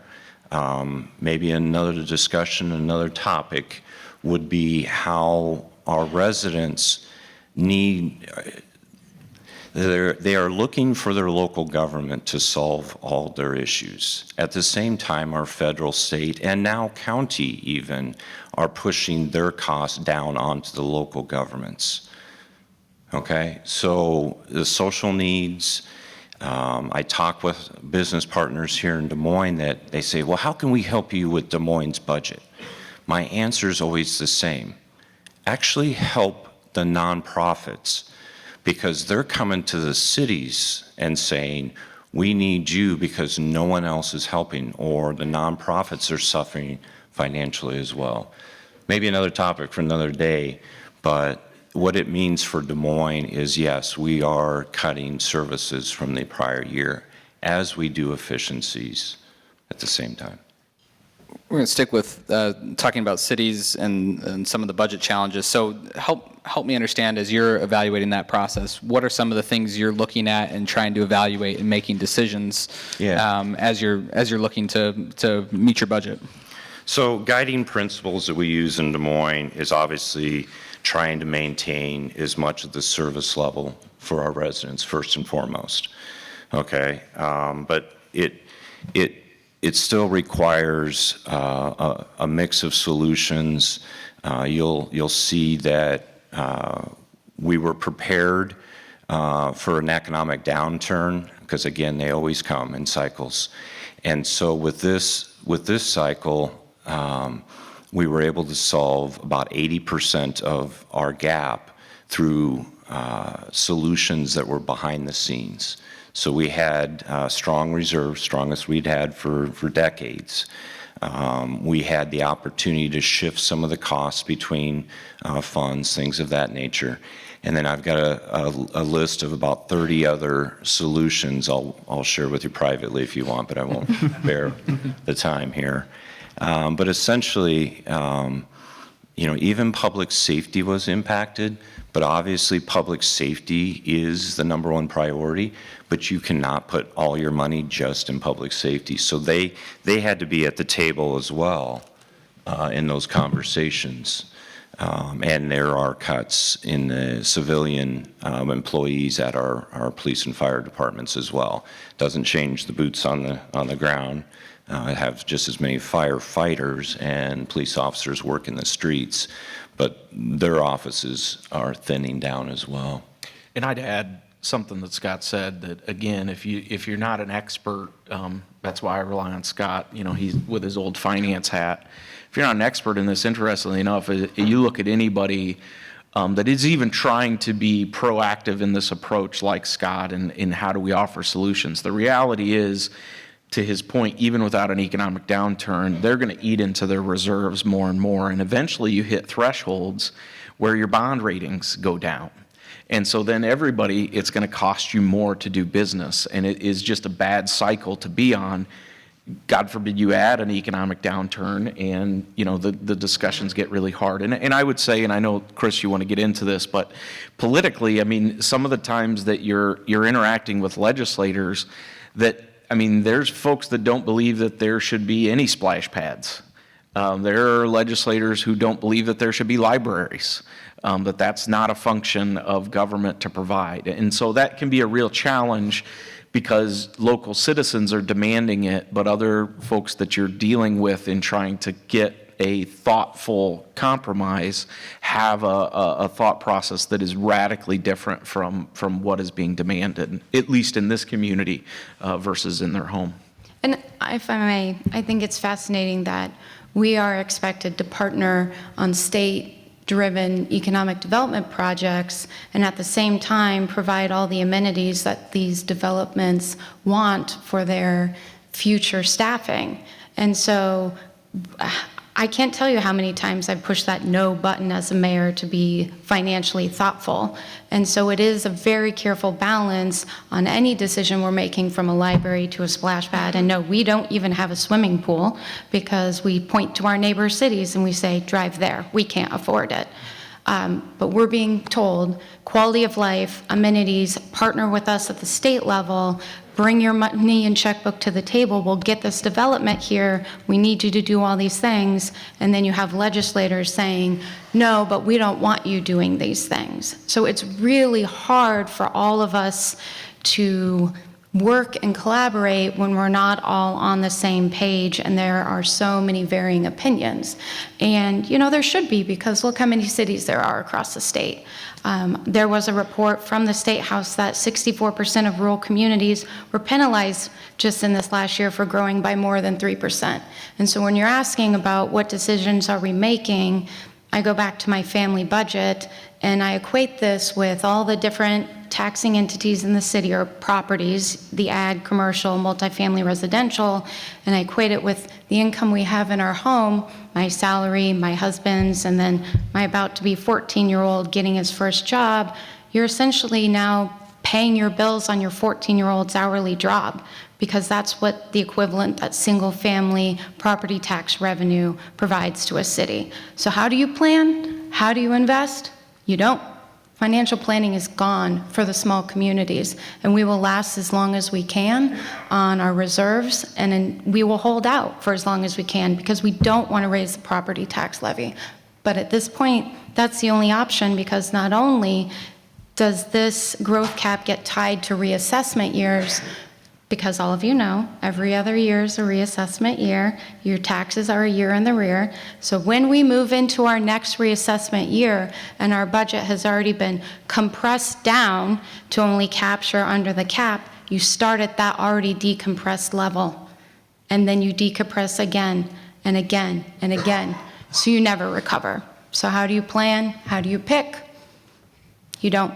Maybe another discussion, another topic would be how our residents they are looking for their local government to solve all their issues. At the same time, our federal, state, and now county even are pushing their costs down onto the local governments. Okay, so the social needs, I talk with business partners here in Des Moines that they say, well, how can we help you with Des Moines' budget? My answer is always the same. Actually help the nonprofits, because they're coming to the cities and saying, we need you because no one else is helping, or the nonprofits are suffering financially as well. Maybe another topic for another day, but what it means for Des Moines is, yes, we are cutting services from the prior year as we do efficiencies at the same time. We're going to stick with talking about cities and some of the budget challenges. So help me understand, as you're evaluating that process, what are some of the things you're looking at and trying to evaluate and making decisions as you're looking to meet your budget? So guiding principles that we use in Des Moines is obviously trying to maintain as much of the service level for our residents first and foremost. Okay, but it still requires a mix of solutions. You'll see that we were prepared for an economic downturn, because again, they always come in cycles. And so with this cycle, we were able to solve about 80% of our gap through solutions that were behind the scenes. So we had strong reserves, strongest we'd had for decades. We had the opportunity to shift some of the costs between funds, things of that nature. And then I've got a list of about 30 other solutions I'll share with you privately if you want, but I won't bear the time here. But essentially, even public safety was impacted, but obviously public safety is the #1 priority, but you cannot put all your money just in public safety. So they had to be at the table as well in those conversations. And there are cuts in the civilian employees at our police and fire departments as well. Doesn't change the boots on the ground. Have just as many firefighters and police officers work in the streets, but their offices are thinning down as well. And I'd add something that Scott said, that again, if you're not an expert, that's why I rely on Scott. He's with his old finance hat. If you're not an expert in this, interestingly enough, you look at anybody that is even trying to be proactive in this approach, like Scott, in how do we offer solutions. The reality is, to his point, even without an economic downturn, they're going to eat into their reserves more and more, and eventually you hit thresholds where your bond ratings go down. And so then everybody, it's going to cost you more to do business, and it is just a bad cycle to be on. God forbid you add an economic downturn, and the discussions get really hard. And I would say, and I know, Chris, you want to get into this, but politically, some of the times that you're interacting with legislators, there's folks that don't believe that there should be any splash pads. There are legislators who don't believe that there should be libraries, that that's not a function of government to provide. And so that can be a real challenge because local citizens are demanding it, but other folks that you're dealing with in trying to get a thoughtful compromise have a thought process that is radically different from what is being demanded, at least in this community versus in their home. And if I may, I think it's fascinating that we are expected to partner on state-driven economic development projects and at the same time provide all the amenities that these developments want for their future staffing. And so I can't tell you how many times I've pushed that no button as a mayor to be financially thoughtful. And so it is a very careful balance on any decision we're making, from a library to a splash pad. And no, we don't even have a swimming pool because we point to our neighbor cities and we say, drive there. We can't afford it. But we're being told quality of life, amenities, partner with us at the state level, bring your money and checkbook to the table, we'll get this development here, we need you to do all these things, and then you have legislators saying, no, but we don't want you doing these things. So it's really hard for all of us to work and collaborate when we're not all on the same page and there are so many varying opinions. And, there should be, because look how many cities there are across the state. There was a report from the State House that 64% of rural communities were penalized just in this last year for growing by more than 3%. And so when you're asking about what decisions are we making, I go back to my family budget and I equate this with all the different taxing entities in the city or properties, the ag, commercial, multifamily, residential, and I equate it with the income we have in our home, my salary, my husband's, and then my about to be 14-year-old getting his first job. You're essentially now paying your bills on your 14-year-old's hourly job, because that's what the equivalent, that single family property tax revenue provides to a city. So how do you plan? How do you invest? You don't. Financial planning is gone for the small communities, and we will last as long as we can on our reserves, and we will hold out for as long as we can because we don't want to raise the property tax levy. But at this point, that's the only option, because not only does this growth cap get tied to reassessment years, because all of you know, every other year is a reassessment year. Your taxes are a year in the rear. So when we move into our next reassessment year and our budget has already been compressed down to only capture under the cap, you start at that already decompressed level. And then you decompress again and again and again. So you never recover. So how do you plan? How do you pick? You don't.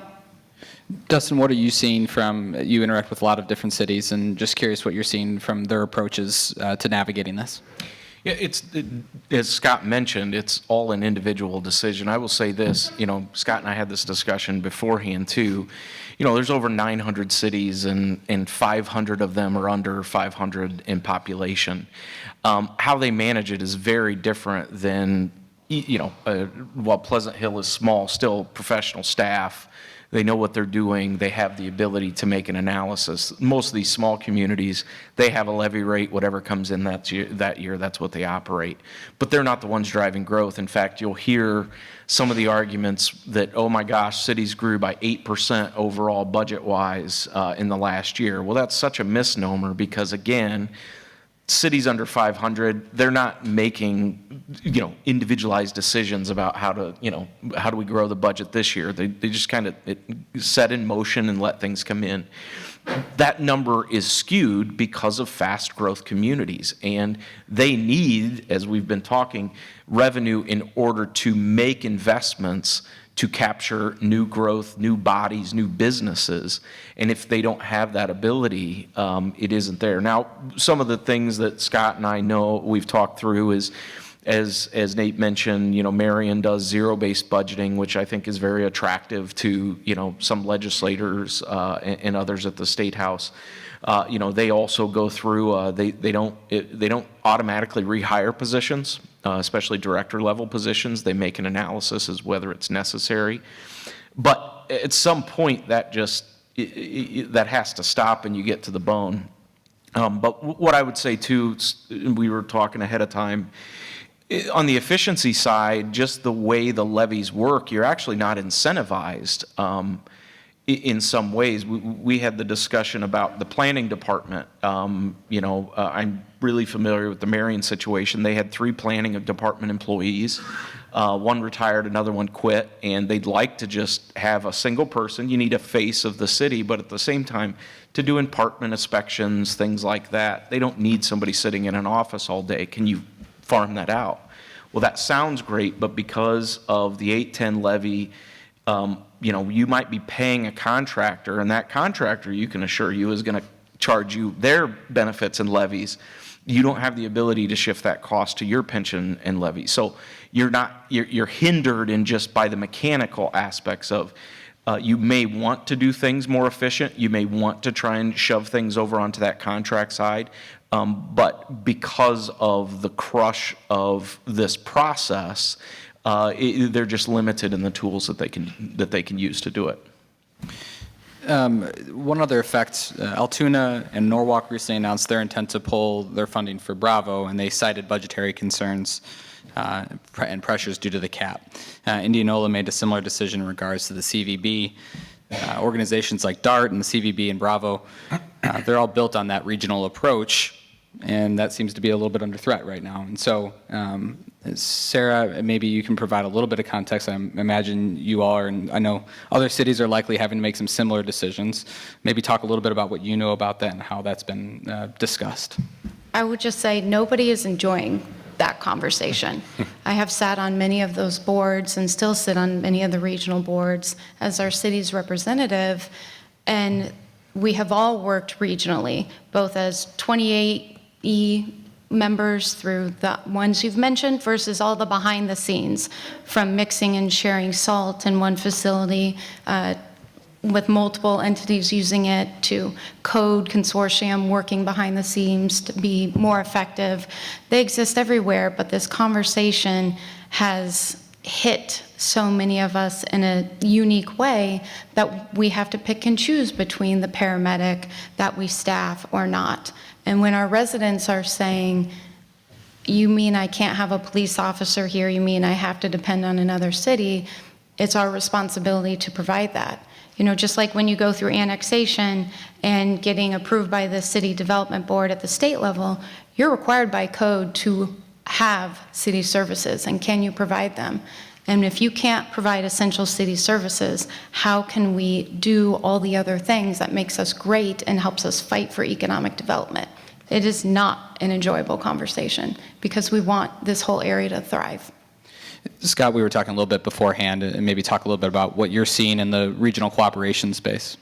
Dustin, what are you seeing from, you interact with a lot of different cities, and just curious what you're seeing from their approaches to navigating this? Yeah, as Scott mentioned, it's all an individual decision. I will say this, Scott and I had this discussion beforehand too. There's over 900 cities and 500 of them are under 500 in population. How they manage it is very different than, while Pleasant Hill is small, still professional staff. They know what they're doing. They have the ability to make an analysis. Most of these small communities, they have a levy rate. Whatever comes in that year, that's what they operate. But they're not the ones driving growth. In fact, you'll hear some of the arguments that, oh my gosh, cities grew by 8% overall budget-wise in the last year. Well, that's such a misnomer because, again, cities under 500, they're not making, individualized decisions about how do we grow the budget this year. They just kind of set in motion and let things come in. That number is skewed because of fast growth communities, and they need, as we've been talking, revenue in order to make investments to capture new growth, new bodies, new businesses. And if they don't have that ability, it isn't there. Now, some of the things that Scott and I know we've talked through is, as Nate mentioned, Marion does zero-based budgeting, which I think is very attractive to, some legislators and others at the State House. They also go through, they don't automatically rehire positions, especially director level positions. They make an analysis as whether it's necessary. But at some point that that has to stop and you get to the bone. But what I would say too, we were talking ahead of time, on the efficiency side, just the way the levies work, you're actually not incentivized. in some ways. We had the discussion about the planning department. I'm really familiar with the Marion situation. They had 3 planning department employees. One retired, another one quit, and they'd like to just have a single person. You need a face of the city, but at the same time, to do apartment inspections, things like that, they don't need somebody sitting in an office all day. Can you farm that out? Well, that sounds great, but because of the 810 levy, you might be paying a contractor, and that contractor, you can assure you, is going to charge you their benefits and levies. You don't have the ability to shift that cost to your pension and levy. So you're hindered in just by the mechanical aspects of, you may want to do things more efficient. You may want to try and shove things over onto that contract side. But because of the crush of this process, they're just limited in the tools that they can use to do it. One other effect, Altoona and Norwalk recently announced their intent to pull their funding for Bravo, and they cited budgetary concerns and pressures due to the cap. Indianola made a similar decision in regards to the CVB. Organizations like DART and the CVB and Bravo, they're all built on that regional approach, and that seems to be a little bit under threat right now. And so, Sarah, maybe you can provide a little bit of context. I imagine you all are, and I know other cities are likely having to make some similar decisions. Maybe talk a little bit about what you know about that and how that's been discussed. I would just say nobody is enjoying that conversation. I have sat on many of those boards and still sit on many of the regional boards as our city's representative, and we have all worked regionally, both as 28E members through the ones you've mentioned versus all the behind the scenes, from mixing and sharing salt in one facility with multiple entities using it, to code consortium working behind the scenes to be more effective. They exist everywhere, but this conversation has hit so many of us in a unique way that we have to pick and choose between the paramedic that we staff or not. And when our residents are saying, you mean I can't have a police officer here, you mean I have to depend on another city, it's our responsibility to provide that. Just like when you go through annexation and getting approved by the city development board at the state level, you're required by code to have city services, and can you provide them? And if you can't provide essential city services, how can we do all the other things that makes us great and helps us fight for economic development? It is not an enjoyable conversation because we want this whole area to thrive. Scott, we were talking a little bit beforehand, and maybe talk a little bit about what you're seeing in the regional cooperation space.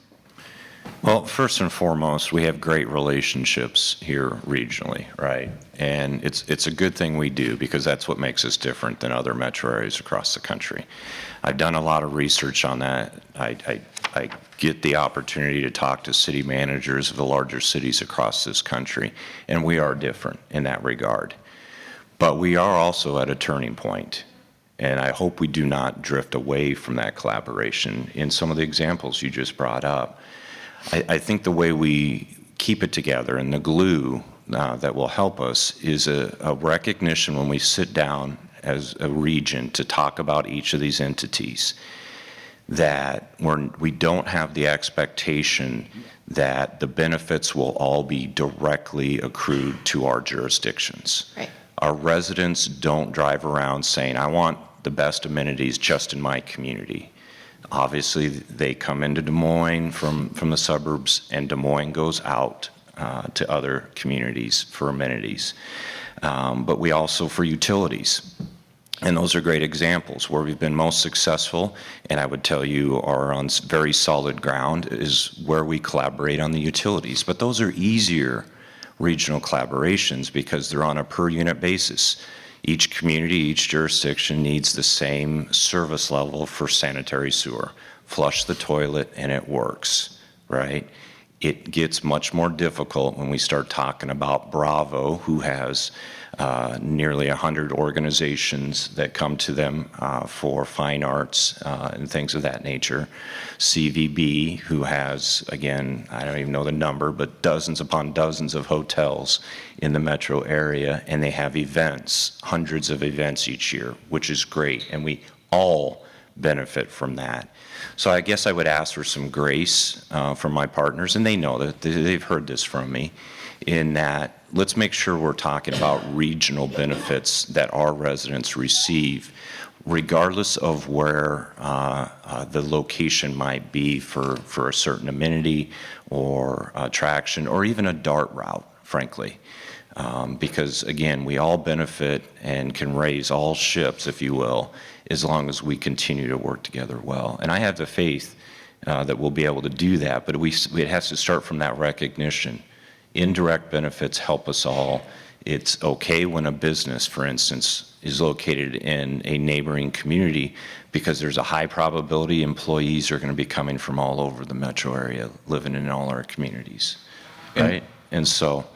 Well, first and foremost, we have great relationships here regionally, right? And it's a good thing we do, because that's what makes us different than other metro areas across the country. I've done a lot of research on that. I get the opportunity to talk to city managers of the larger cities across this country, and we are different in that regard. But we are also at a turning point, and I hope we do not drift away from that collaboration in some of the examples you just brought up. I think the way we keep it together and the glue that will help us is a recognition when we sit down as a region to talk about each of these entities, that we don't have the expectation that the benefits will all be directly accrued to our jurisdictions. Right. Our residents don't drive around saying, I want the best amenities just in my community. Obviously, they come into Des Moines from the suburbs, and Des Moines goes out to other communities for amenities. But we also for utilities. And those are great examples where we've been most successful, and I would tell you are on very solid ground, is where we collaborate on the utilities. But those are easier regional collaborations because they're on a per unit basis. Each community, each jurisdiction needs the same service level for sanitary sewer. Flush the toilet and it works, right? It gets much more difficult when we start talking about Bravo, who has nearly 100 organizations that come to them for fine arts and things of that nature. CVB, who has, again, I don't even know the number, but dozens upon dozens of hotels in the metro area, and they have events, hundreds of events each year, which is great. And we all benefit from that. So I guess I would ask for some grace from my partners, and they know that they've heard this from me, in that let's make sure we're talking about regional benefits that our residents receive, regardless of where the location might be for a certain amenity or attraction, or even a DART route, frankly. Because again, we all benefit and can raise all ships, if you will, as long as we continue to work together well. And I have the faith that we'll be able to do that, but it has to start from that recognition. Indirect benefits help us all. It's okay when a business, for instance, is located in a neighboring community, because there's a high probability employees are going to be coming from all over the metro area, living in all our communities, right? And so,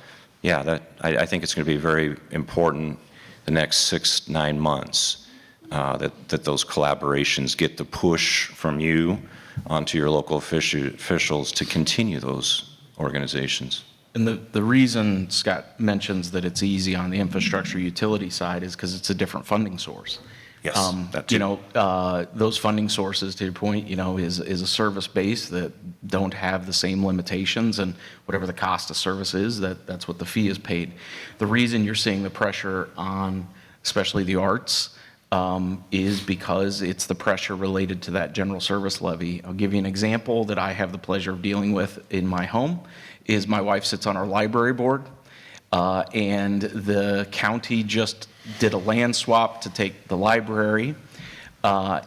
yeah, I think it's going to be very important the next 6-9 months that those collaborations get the push from you onto your local officials to continue those organizations. And the reason Scott mentions that it's easy on the infrastructure utility side is because it's a different funding source. Yes, that too. You know, those funding sources, to your point, you know, is a service base that don't have the same limitations, and whatever the cost of service is, that's what the fee is paid. The reason you're seeing the pressure on, especially the arts, is because it's the pressure related to that general service levy. I'll give you an example that I have the pleasure of dealing with in my home. Is my wife sits on our library board, and the county just did a land swap to take the library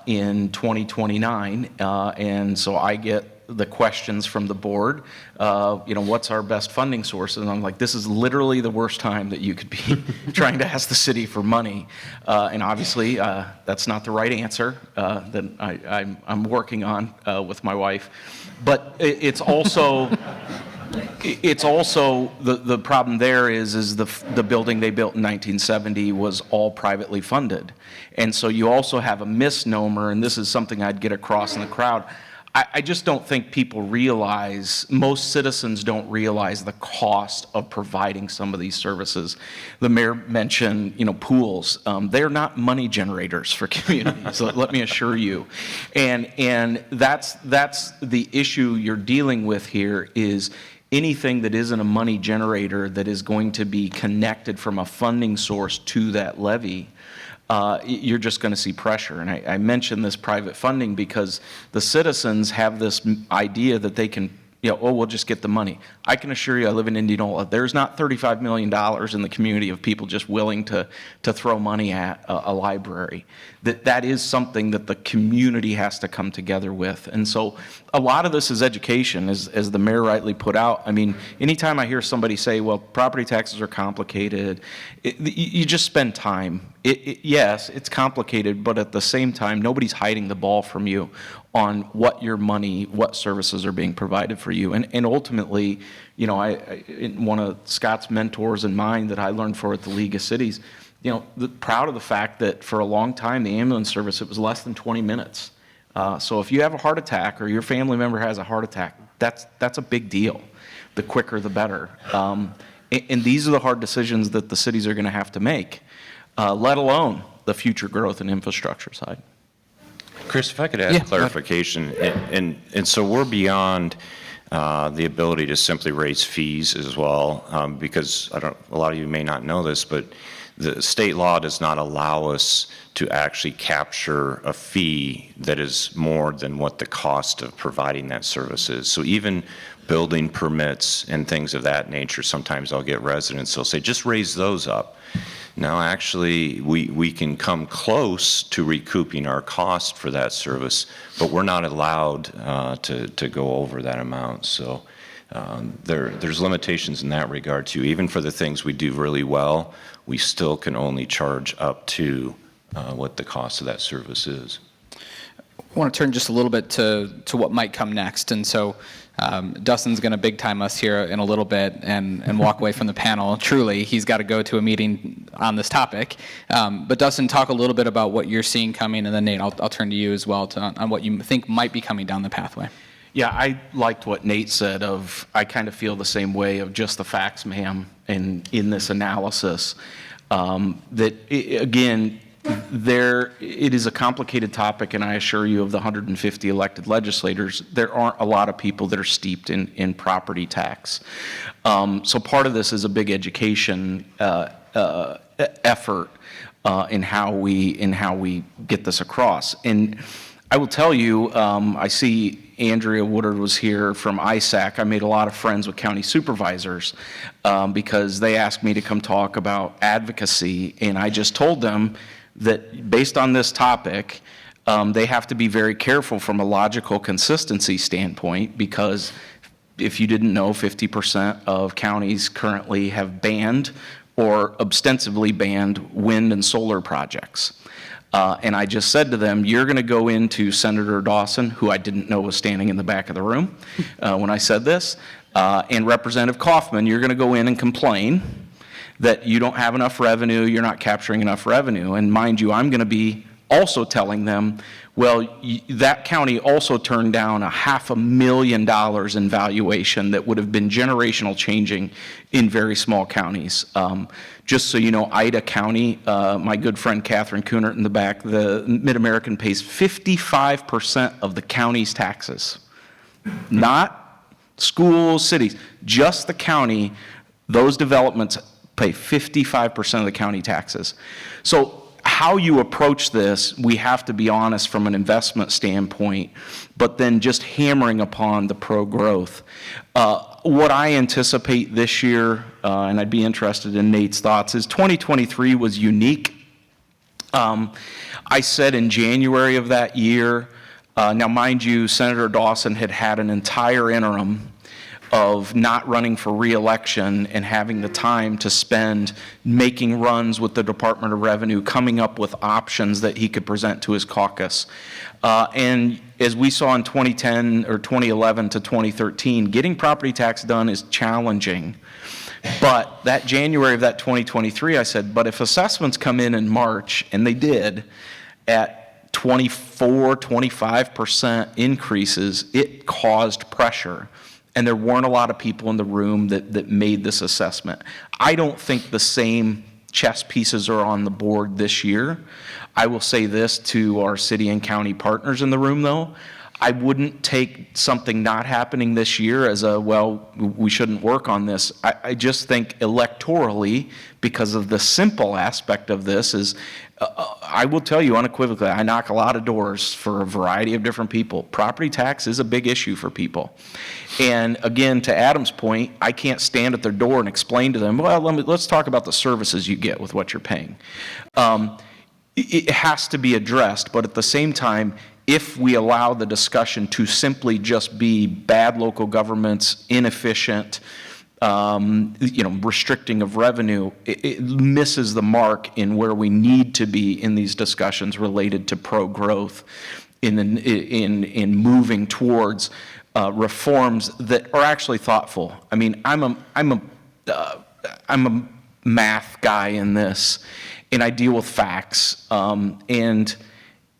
in 2029, and so I get the questions from the board, you know, what's our best funding source? And I'm like, this is literally the worst time that you could be trying to ask the city for money. And obviously, that's not the right answer that I'm working on with my wife. But it's also... It's also, the problem there is the building they built in 1970 was all privately funded. And so you also have a misnomer, and this is something I'd get across in the crowd. I just don't think people realize, most citizens don't realize the cost of providing some of these services. The mayor mentioned, you know, pools. They're not money generators for communities, let me assure you. And that's the issue you're dealing with here, is anything that isn't a money generator that is going to be connected from a funding source to that levy, you're just going to see pressure. And I mention this private funding because the citizens have this idea that they can, you know, oh, we'll just get the money. I can assure you, I live in Indianola. There's not $35 million in the community of people just willing to throw money at a library. That is something that the community has to come together with. And so a lot of this is education, as the mayor rightly put out. I mean, anytime I hear somebody say, well, property taxes are complicated, you just spend time. Yes, it's complicated, but at the same time, nobody's hiding the ball from you on what your money, what services are being provided for you. And ultimately, you know, one of Scott's mentors and mine that I learned for at the League of Cities, you know, proud of the fact that for a long time, the ambulance service, it was less than 20 minutes. So if you have a heart attack or your family member has a heart attack, that's a big deal. The quicker, the better. And these are the hard decisions that the cities are going to have to make, let alone the future growth and infrastructure side. Chris, if I could add clarification, and so we're beyond the ability to simply raise fees as well, because a lot of you may not know this, but the state law does not allow us to actually capture a fee that is more than what the cost of providing that service is. So even building permits and things of that nature, sometimes I'll get residents, they'll say, just raise those up. Now, actually, we can come close to recouping our cost for that service, but we're not allowed to go over that amount. So there's limitations in that regard too. Even for the things we do really well, we still can only charge up to what the cost of that service is. I want to turn just a little bit to what might come next. And so Dustin's going to big time us here in a little bit and walk away from the panel. Truly, he's got to go to a meeting on this topic. But Dustin, talk a little bit about what you're seeing coming, and then Nate, I'll turn to you as well on what you think might be coming down the pathway. Yeah, I liked what Nate said of, I kind of feel the same way of just the facts, ma'am, and in this analysis. Again, It is a complicated topic, and I assure you, of the 150 elected legislators, there aren't a lot of people that are steeped in property tax. So part of this is a big education effort in how we get this across. And I will tell you, I see Andrea Woodard was here from ISAC. I made a lot of friends with county supervisors because they asked me to come talk about advocacy, and I just told them that based on this topic, they have to be very careful from a logical consistency standpoint, because if you didn't know, 50% of counties currently have banned or ostensibly banned wind and solar projects. And I just said to them, you're going to go into Senator Dawson, who I didn't know was standing in the back of the room when I said this, and Representative Kaufman, you're going to go in and complain that you don't have enough revenue, you're not capturing enough revenue. And mind you, I'm going to be also telling them, well, that county also turned down $500,000 in valuation that would have been generational changing in very small counties. Just so you know, Ida County, my good friend Catherine Kunert in the back, the Mid-American pays 55% of the county's taxes. Not schools, cities, just the county. Those developments pay 55% of the county taxes. So how you approach this, we have to be honest from an investment standpoint, but then just hammering upon the pro-growth. What I anticipate this year, and I'd be interested in Nate's thoughts, is 2023 was unique. I said in January of that year, now mind you, Senator Dawson had an entire interim of not running for re-election and having the time to spend making runs with the Department of Revenue, coming up with options that he could present to his caucus. And as we saw in 2010 or 2011 to 2013, getting property tax done is challenging. But that January of that 2023, I said, but if assessments come in March, and they did, at 24, 25% increases, it caused pressure. And there weren't a lot of people in the room that made this assessment. I don't think the same chess pieces are on the board this year. I will say this to our city and county partners in the room, though. I wouldn't take something not happening this year as well, we shouldn't work on this. I just think electorally, because of the simple aspect of this, is I will tell you unequivocally, I knock a lot of doors for a variety of different people. Property tax is a big issue for people. And again, to Adam's point, I can't stand at their door and explain to them, well, let's talk about the services you get with what you're paying. It has to be addressed, but at the same time, if we allow the discussion to simply just be bad local governments, inefficient, restricting of revenue, it misses the mark in where we need to be in these discussions related to pro-growth in moving towards reforms that are actually thoughtful. I mean, I'm a math guy in this, and I deal with facts. And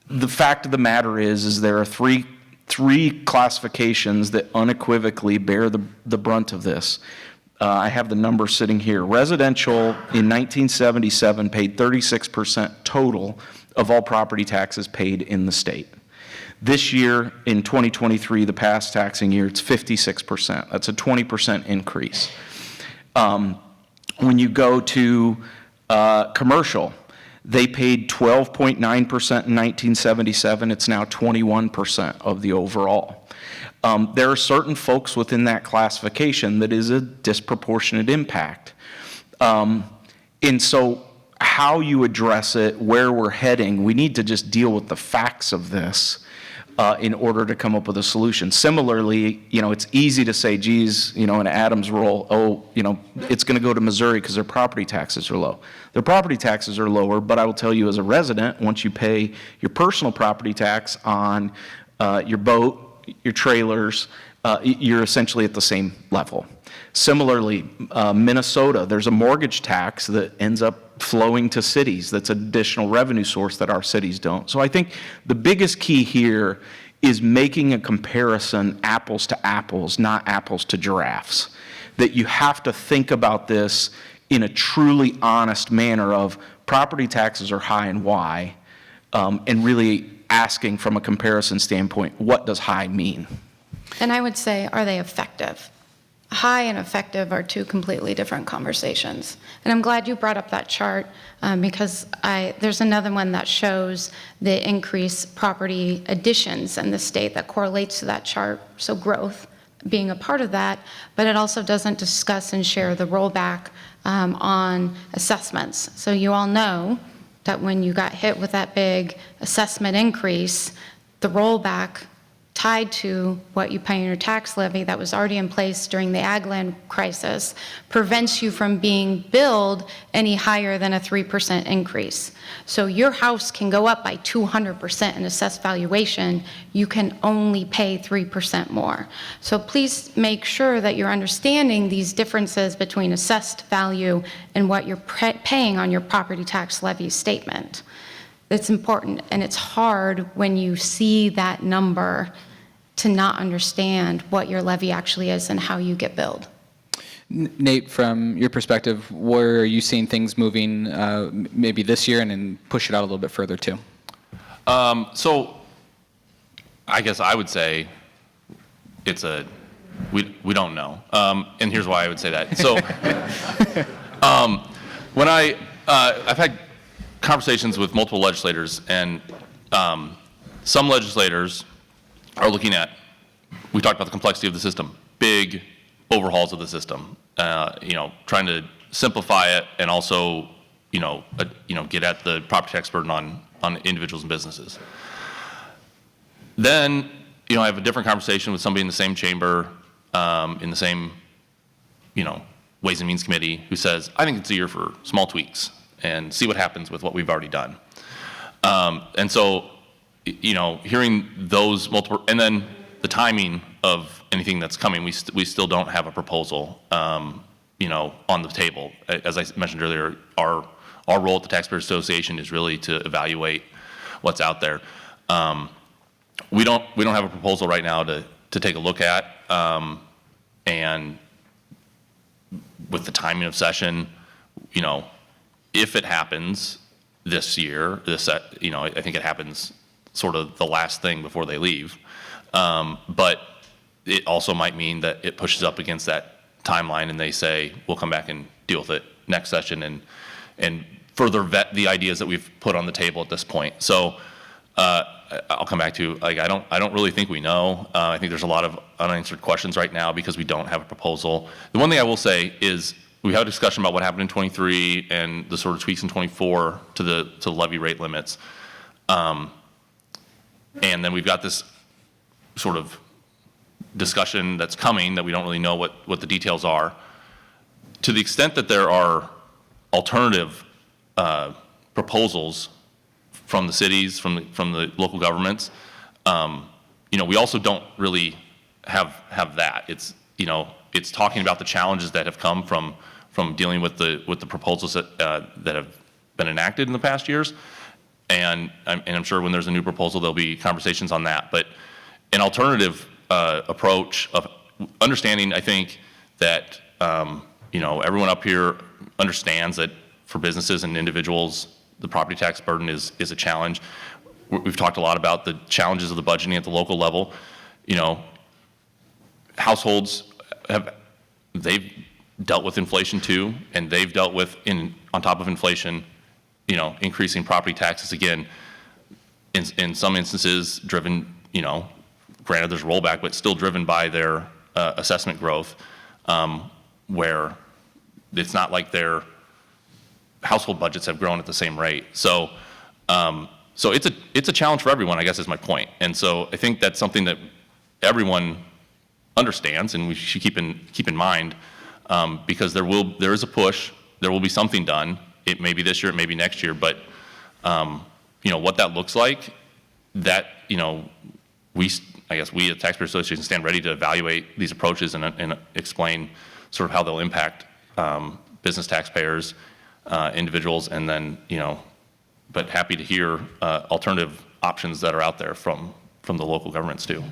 the fact of the matter is there are three classifications that unequivocally bear the brunt of this. I have the number sitting here. Residential in 1977 paid 36% total of all property taxes paid in the state. This year, in 2023, the past taxing year, it's 56%. That's a 20% increase. When you go to commercial, they paid 12.9% in 1977. It's now 21% of the overall. There are certain folks within that classification that is a disproportionate impact. And so how you address it, where we're heading, we need to just deal with the facts of this in order to come up with a solution. Similarly, it's easy to say, geez, in Adam's role, it's going to go to Missouri because their property taxes are low. Their property taxes are lower, but I will tell you as a resident, once you pay your personal property tax on your boat, your trailers, you're essentially at the same level. Similarly, Minnesota, there's a mortgage tax that ends up flowing to cities. That's an additional revenue source that our cities don't. So I think the biggest key here is making a comparison apples to apples, not apples to giraffes. That you have to think about this in a truly honest manner of property taxes are high and why, and really asking from a comparison standpoint, what does high mean? And I would say, are they effective? High and effective are two completely different conversations. And I'm glad you brought up that chart because there's another one that shows the increased property additions in the state that correlates to that chart, so growth being a part of that, but it also doesn't discuss and share the rollback on assessments. So you all know that when you got hit with that big assessment increase, the rollback tied to what you pay in your tax levy that was already in place during the ag land crisis prevents you from being billed any higher than a 3% increase. So your house can go up by 200% in assessed valuation, you can only pay 3% more. So please make sure that you're understanding these differences between assessed value and what you're paying on your property tax levy statement. It's important, and it's hard when you see that number to not understand what your levy actually is and how you get billed. Nate, from your perspective, where are you seeing things moving maybe this year and then push it out a little bit further too? So I guess I would say we don't know. And here's why I would say that. So when I've had conversations with multiple legislators, and some legislators are looking at, we talked about the complexity of the system, big overhauls of the system, trying to simplify it and also, get at the property tax burden on individuals and businesses. Then, I have a different conversation with somebody in the same chamber, in the same, Ways and Means Committee, who says, I think it's a year for small tweaks and see what happens with what we've already done. And so, hearing those multiple, and then the timing of anything that's coming, we still don't have a proposal, on the table. As I mentioned earlier, our role at the Taxpayers Association is really to evaluate what's out there. We don't have a proposal right now to take a look at, and with the timing of session, if it happens this year, I think it happens sort of the last thing before they leave. But it also might mean that it pushes up against that timeline and they say, we'll come back and deal with it next session and further vet the ideas that we've put on the table at this point. So I'll come back to, I don't really think we know. I think there's a lot of unanswered questions right now because we don't have a proposal. The one thing I will say is we had a discussion about what happened in 23 and the sort of tweaks in 24 to the levy rate limits. And then we've got this sort of discussion that's coming that we don't really know what the details are. To the extent that there are alternative proposals from the cities, from the local governments, we also don't really have that. It's talking about the challenges that have come from dealing with the proposals that have been enacted in the past years. And I'm sure when there's a new proposal, there'll be conversations on that. But an alternative approach of understanding, I think, that everyone up here understands that for businesses and individuals, the property tax burden is a challenge. We've talked a lot about the challenges of the budgeting at the local level. Households they've dealt with inflation too, and they've dealt with on top of inflation, increasing property taxes again, in some instances driven, granted there's rollback, but still driven by their assessment growth, where it's not like their household budgets have grown at the same rate. So it's a challenge for everyone, I guess is my point. And so I think that's something that everyone understands and we should keep in mind, because there is a push, there will be something done. It may be this year, it may be next year, but what that looks like, that I guess we at Taxpayers Association stand ready to evaluate these approaches and explain sort of how they'll impact business taxpayers, individuals, and then but happy to hear alternative options that are out there from the local governments too.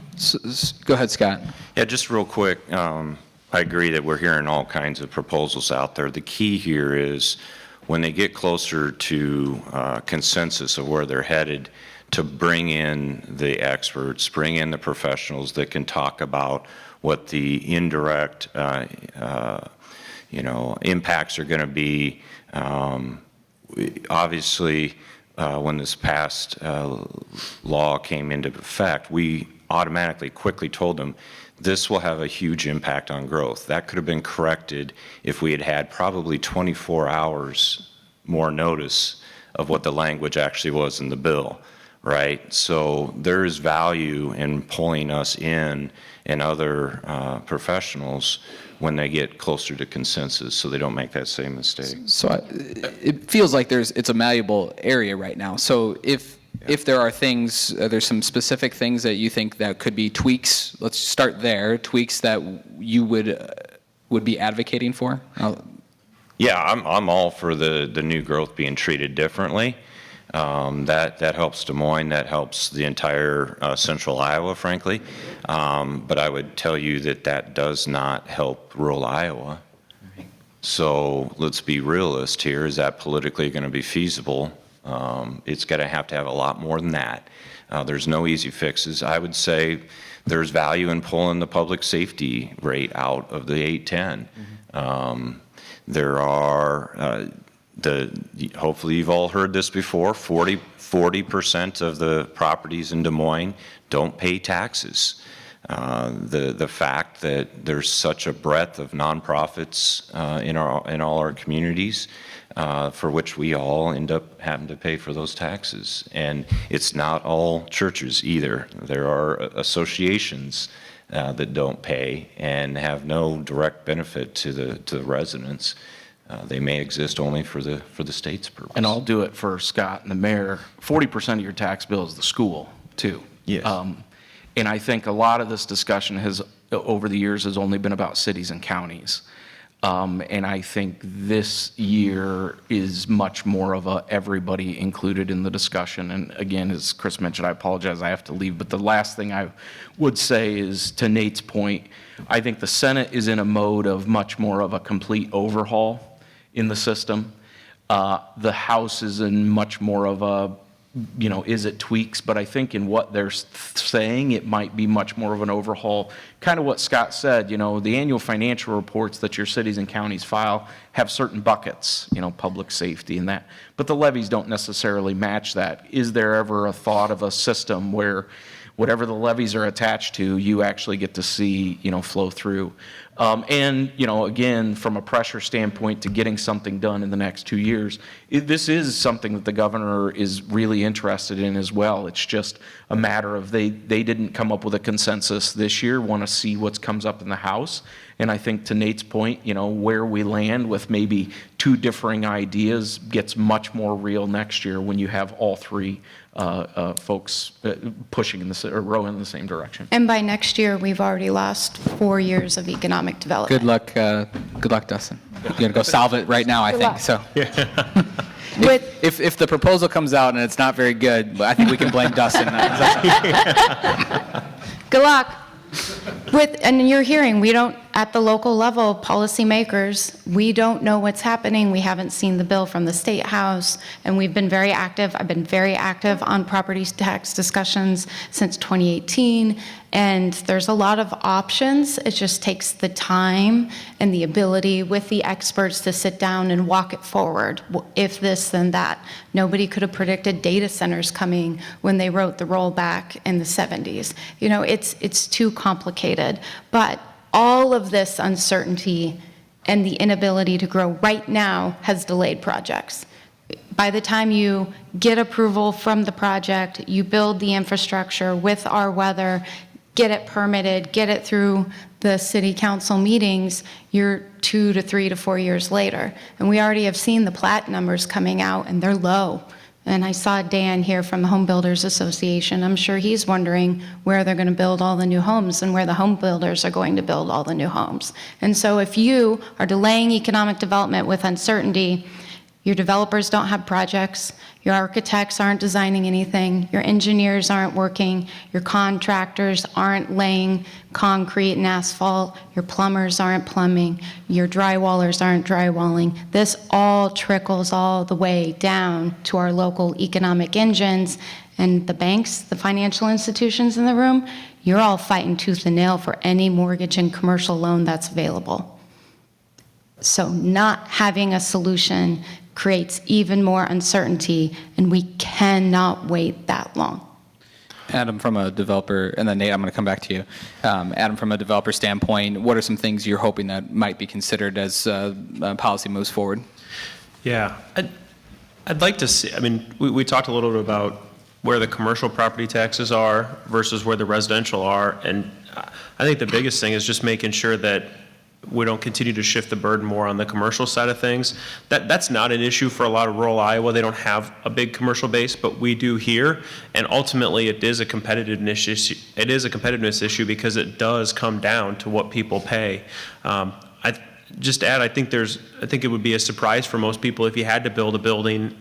Go ahead, Scott. Yeah, just real quick, I agree that we're hearing all kinds of proposals out there. The key here is when they get closer to consensus of where they're headed, to bring in the experts, bring in the professionals that can talk about what the indirect, impacts are going to be. Obviously, when this past law came into effect, we automatically quickly told them this will have a huge impact on growth. That could have been corrected if we had had probably 24 hours more notice of what the language actually was in the bill, right? So there is value in pulling us in and other professionals when they get closer to consensus, so they don't make that same mistake. So it feels like it's a malleable area right now. So if there are things, there's some specific things that you think that could be tweaks. Let's start there. Tweaks that you would be advocating for. Yeah, I'm all for the new growth being treated differently. That helps Des Moines. That helps the entire central Iowa, frankly. But I would tell you that does not help rural Iowa. So let's be realist here. Is that politically going to be feasible? It's going to have a lot more than that. There's no easy fixes. I would say there's value in pulling the public safety rate out of the 810. There are, hopefully you've all heard this before, 40% of the properties in Des Moines don't pay taxes. The fact that there's such a breadth of nonprofits in all our communities, for which we all end up having to pay for those taxes. And it's not all churches either. There are associations that don't pay and have no direct benefit to the residents. They may exist only for the state's purpose. And I'll do it for Scott and the mayor. 40% of your tax bill is the school, too. Yes. And I think a lot of this discussion over the years, has only been about cities and counties. And I think this year is much more of a everybody included in the discussion. And again, as Chris mentioned, I apologize, I have to leave. But the last thing I would say is, to Nate's point, I think the Senate is in a mode of much more of a complete overhaul in the system. The House is in much more of a, is it tweaks? But I think in what they're saying, it might be much more of an overhaul. Kind of what Scott said, the annual financial reports that your cities and counties file have certain buckets, public safety and that. But the levies don't necessarily match that. Is there ever a thought of a system where whatever the levies are attached to, you actually get to see, flow through? And, again, from a pressure standpoint to getting something done in the next 2 years, this is something that the governor is really interested in as well. It's just a matter of they didn't come up with a consensus this year, want to see what comes up in the House. And I think to Nate's point, where we land with maybe two differing ideas gets much more real next year when you have all three folks pushing or rowing in the same direction. And by next year, we've already lost 4 years of economic development. Good luck, Dustin. You're gonna go solve it right now, I think. luck. So, With if the proposal comes out and it's not very good, I think we can blame Dustin. good luck. And you're hearing, we don't, at the local level, policymakers, we don't know what's happening. We haven't seen the bill from the State House, and we've been very active. I've been very active on property tax discussions since 2018, and there's a lot of options. It just takes the time and the ability with the experts to sit down and walk it forward. If this, then that. Nobody could have predicted data centers coming when they wrote the rollback in the 70s. It's too complicated, but all of this uncertainty and the inability to grow right now has delayed projects. By the time you get approval from the project, you build the infrastructure with our weather, get it permitted, get it through the city council meetings, you're 2 to 3 to 4 years later. And we already have seen the plat numbers coming out, and they're low. And I saw Dan here from the Home Builders Association. I'm sure he's wondering where they're going to build all the new homes and where the home builders are going to build all the new homes. And so if you are delaying economic development with uncertainty, Your developers don't have projects, your architects aren't designing anything, your engineers aren't working, your contractors aren't laying concrete and asphalt, your plumbers aren't plumbing, your drywallers aren't drywalling. This all trickles all the way down to our local economic engines, and the banks, the financial institutions in the room, you're all fighting tooth and nail for any mortgage and commercial loan that's available. So not having a solution creates even more uncertainty, and we cannot wait that long. Adam, from a developer, and then Nate, I'm going to come back to you. Adam, from a developer standpoint, what are some things you're hoping that might be considered as policy moves forward? Yeah, I'd like to see, I mean, we talked a little bit about where the commercial property taxes are versus where the residential are, and I think the biggest thing is just making sure that we don't continue to shift the burden more on the commercial side of things. That's not an issue for a lot of rural Iowa. They don't have a big commercial base, but we do here. And ultimately, it is a competitiveness issue. It is a competitiveness issue because it does come down to what people pay. Just to add, I think it would be a surprise for most people if you had to build a building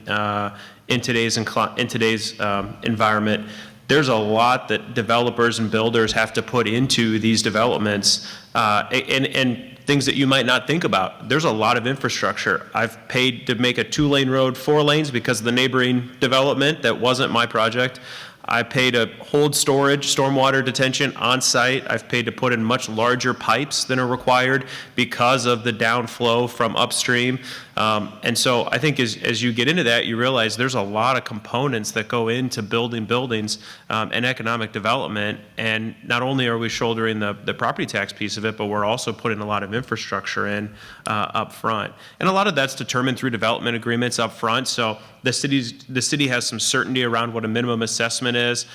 in today's environment. There's a lot that developers and builders have to put into these developments, and things that you might not think about. There's a lot of infrastructure. I've paid to make a 2-lane road 4 lanes because of the neighboring development that wasn't my project. I paid to hold storage, stormwater detention on site. I've paid to put in much larger pipes than are required because of the downflow from upstream. And so I think as you get into that, you realize there's a lot of components that go into building buildings and economic development. And not only are we shouldering the property tax piece of it, but we're also putting a lot of infrastructure in up front. And a lot of that's determined through development agreements up front. So the city has some certainty around what a minimum assessment is.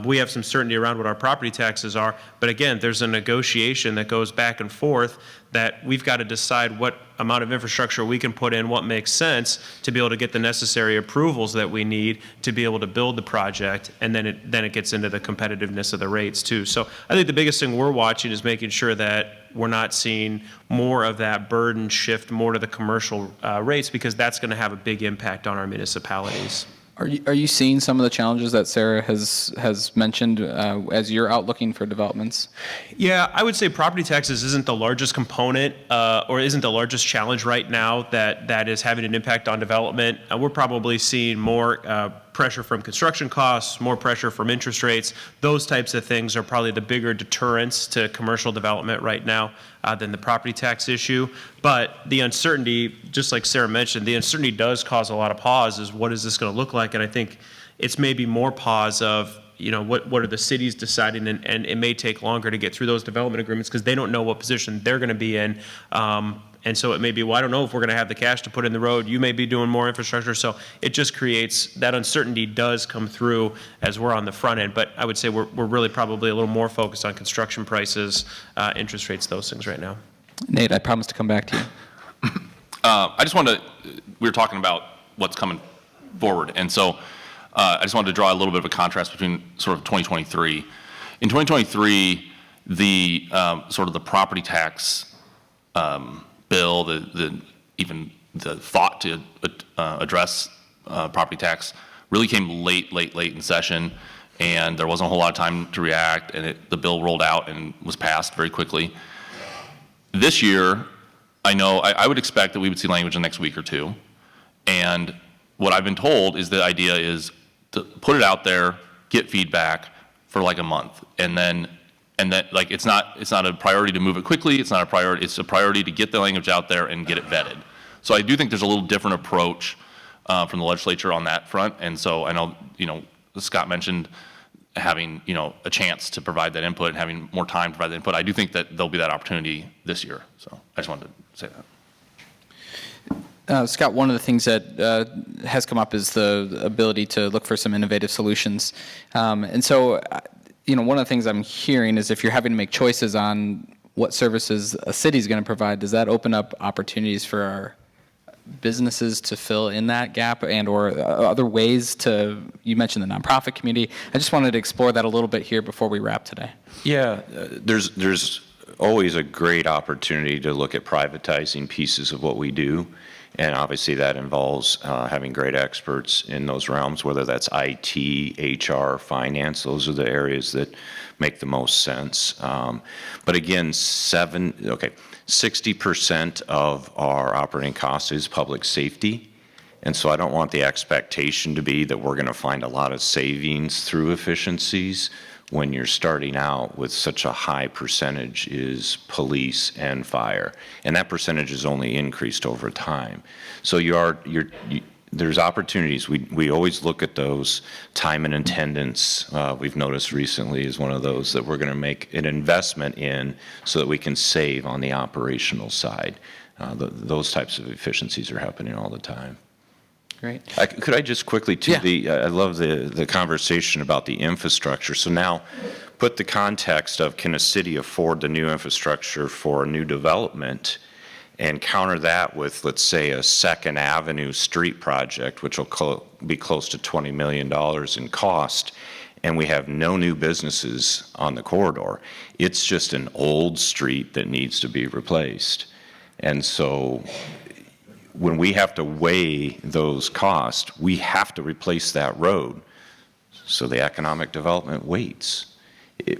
We have some certainty around what our property taxes are. But again, there's a negotiation that goes back and forth that we've got to decide what amount of infrastructure we can put in, what makes sense to be able to get the necessary approvals that we need to be able to build the project, and then it gets into the competitiveness of the rates too. So I think the biggest thing we're watching is making sure that we're not seeing more of that burden shift more to the commercial rates, because that's going to have a big impact on our municipalities. Are you seeing some of the challenges that Sara has mentioned as you're out looking for developments? Yeah, I would say property taxes isn't the largest component or isn't the largest challenge right now that is having an impact on development. We're probably seeing more pressure from construction costs, more pressure from interest rates. Those types of things are probably the bigger deterrents to commercial development right now than the property tax issue. But the uncertainty, just like Sara mentioned, the uncertainty does cause a lot of pause. Is what is this going to look like? And I think it's maybe more pause of, you know, what are the cities deciding, and it may take longer to get through those development agreements because they don't know what position they're going to be in. And so it may be, well, I don't know if we're going to have the cash to put in the road. You may be doing more infrastructure. So it just creates, that uncertainty does come through as we're on the front end. But I would say we're really probably a little more focused on construction prices, interest rates, those things right now. Nate, I promise to come back to you. I just wanted to, we were talking about what's coming forward. And so I just wanted to draw a little bit of a contrast between sort of 2023. In 2023, the sort of the property tax bill, even the thought to address property tax really came late in session, and there wasn't a whole lot of time to react, and the bill rolled out and was passed very quickly. This year, I would expect that we would see language in the next week or two, and what I've been told is the idea is to put it out there, get feedback for like a month, and then like it's not a priority to move it quickly. It's not a priority. It's a priority to get the language out there and get it vetted. So I do think there's a little different approach from the legislature on that front. And so I know, Scott mentioned having, a chance to provide that input and having more time to provide that input. I do think that there'll be that opportunity this year. So I just wanted to say that. Scott, one of the things that has come up is the ability to look for some innovative solutions. And so, one of the things I'm hearing is if you're having to make choices on what services a city is going to provide, does that open up opportunities for our businesses to fill in that gap or other ways to, you mentioned the nonprofit community. I just wanted to explore that a little bit here before we wrap today. Yeah, there's always a great opportunity to look at privatizing pieces of what we do. And obviously that involves having great experts in those realms, whether that's IT, HR, finance. Those are the areas that make the most sense. But again, 60% of our operating costs is public safety. And so I don't want the expectation to be that we're going to find a lot of savings through efficiencies when you're starting out with such a high percentage is police and fire. And that percentage has only increased over time. So there's opportunities. We always look at those. Time and attendance, we've noticed recently, is one of those that we're going to make an investment in so that we can save on the operational side. Those types of efficiencies are happening all the time. Great. Could I just quickly, I love the conversation about the infrastructure. So now put the context of, can a city afford the new infrastructure for a new development, and counter that with, let's say, a Second Avenue street project, which will be close to $20 million in cost, and we have no new businesses on the corridor. It's just an old street that needs to be replaced. And so when we have to weigh those costs, we have to replace that road. So the economic development waits,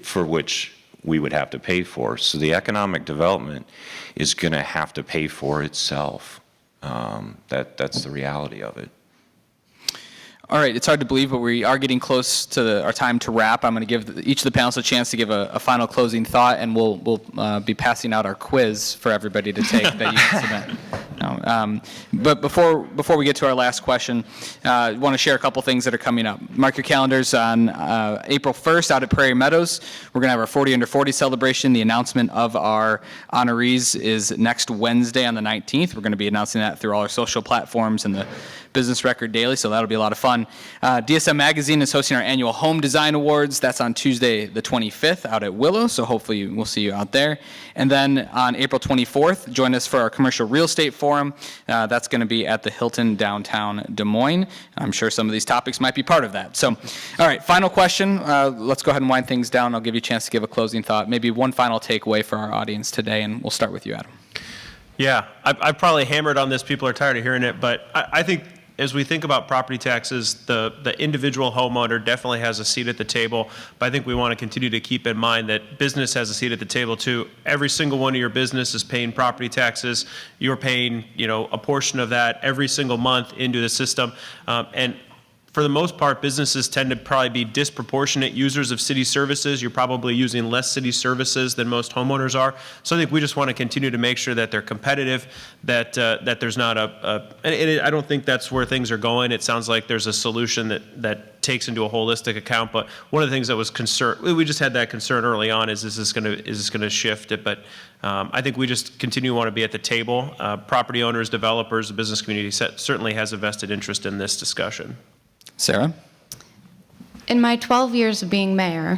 for which we would have to pay for. So the economic development is going to have to pay for itself. That's the reality of it. All right, it's hard to believe, but we are getting close to our time to wrap. I'm going to give each of the panelists a chance to give a final closing thought, and we'll be passing out our quiz for everybody to take that you can submit. No, but before we get to our last question, I want to share a couple things that are coming up. Mark your calendars on April 1st out at Prairie Meadows. We're going to have our 40 Under 40 celebration. The announcement of our honorees is next Wednesday on the 19th. We're going to be announcing that through all our social platforms and the Business Record Daily, so that'll be a lot of fun. DSM Magazine is hosting our annual Home Design Awards. That's on Tuesday the 25th out at Willow, so hopefully we'll see you out there. And then on April 24th, join us for our Commercial Real Estate Forum. That's going to be at the Hilton downtown Des Moines. I'm sure some of these topics might be part of that. So, all right, final question. Let's go ahead and wind things down. I'll give you a chance to give a closing thought, maybe one final takeaway for our audience today, and we'll start with you, Adam. Yeah, I've probably hammered on this. People are tired of hearing it, but I think as we think about property taxes, the individual homeowner definitely has a seat at the table, but I think we want to continue to keep in mind that business has a seat at the table too. Every single one of your business is paying property taxes. You're paying, a portion of that every single month into the system, and for the most part, businesses tend to probably be disproportionate users of city services. You're probably using less city services than most homeowners are. So I think we just want to continue to make sure that they're competitive, that there's not and I don't think that's where things are going. It sounds like there's a solution that takes into a holistic account. But one of the things that was we just had that concern early on is this going to shift it? But I think we just continue to want to be at the table. Property owners, developers, the business community certainly has a vested interest in this discussion. Sarah? In my 12 years of being mayor,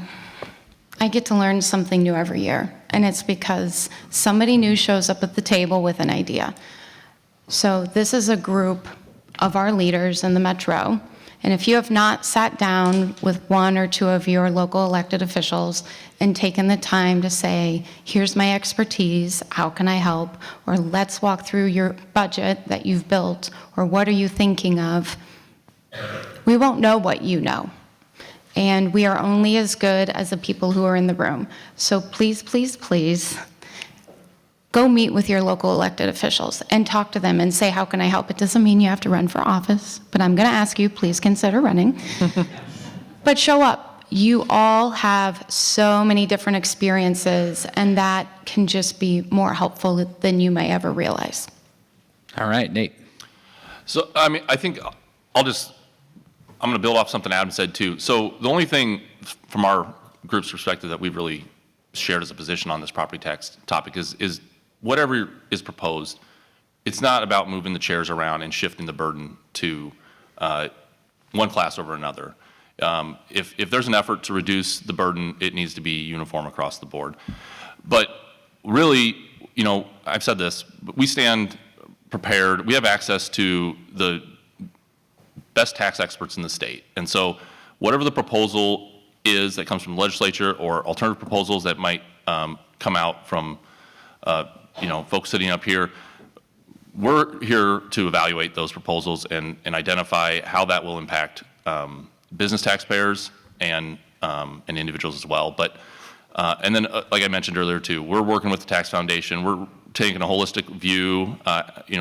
I get to learn something new every year, and it's because somebody new shows up at the table with an idea. So this is a group of our leaders in the Metro, and if you have not sat down with one or two of your local elected officials and taken the time to say, here's my expertise, how can I help, or let's walk through your budget that you've built, or what are you thinking of, we won't know what you know. And we are only as good as the people who are in the room. So please, please, please, go meet with your local elected officials and talk to them and say, how can I help? It doesn't mean you have to run for office, but I'm going to ask you, please consider running. But show up. You all have so many different experiences, and that can just be more helpful than you may ever realize. All right, Nate. So, I think I'm going to build off something Adam said too. So the only thing from our group's perspective that we've really shared as a position on this property tax topic is whatever is proposed, it's not about moving the chairs around and shifting the burden to one class over another. If there's an effort to reduce the burden, it needs to be uniform across the board. But really, I've said this, but we stand prepared. We have access to the best tax experts in the state. And so whatever the proposal is that comes from the legislature or alternative proposals that might come out from folks sitting up here, we're here to evaluate those proposals and identify how that will impact business taxpayers and individuals as well. But and then, like I mentioned earlier too, we're working with the Tax Foundation. We're taking a holistic view,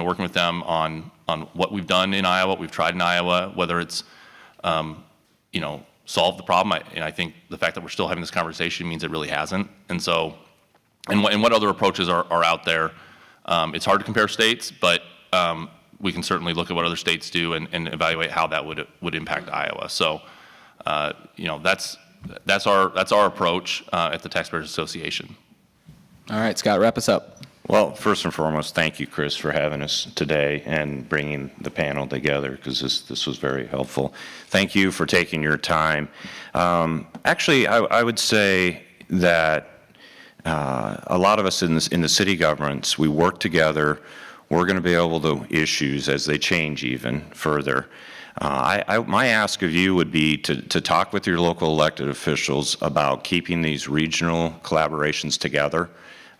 working with them on what we've done in Iowa, what we've tried in Iowa, whether it's solved the problem. And I think the fact that we're still having this conversation means it really hasn't. And so, and what other approaches are out there? It's hard to compare states, but we can certainly look at what other states do and evaluate how that would impact Iowa. So, that's our approach at the Taxpayers Association. All right, Scott, wrap us up. Well, first and foremost, thank you, Chris, for having us today and bringing the panel together, because this was very helpful. Thank you for taking your time. Actually, I would say that a lot of us in the city governments, we work together. We're going to be able to issues as they change even further. My ask of you would be to talk with your local elected officials about keeping these regional collaborations together.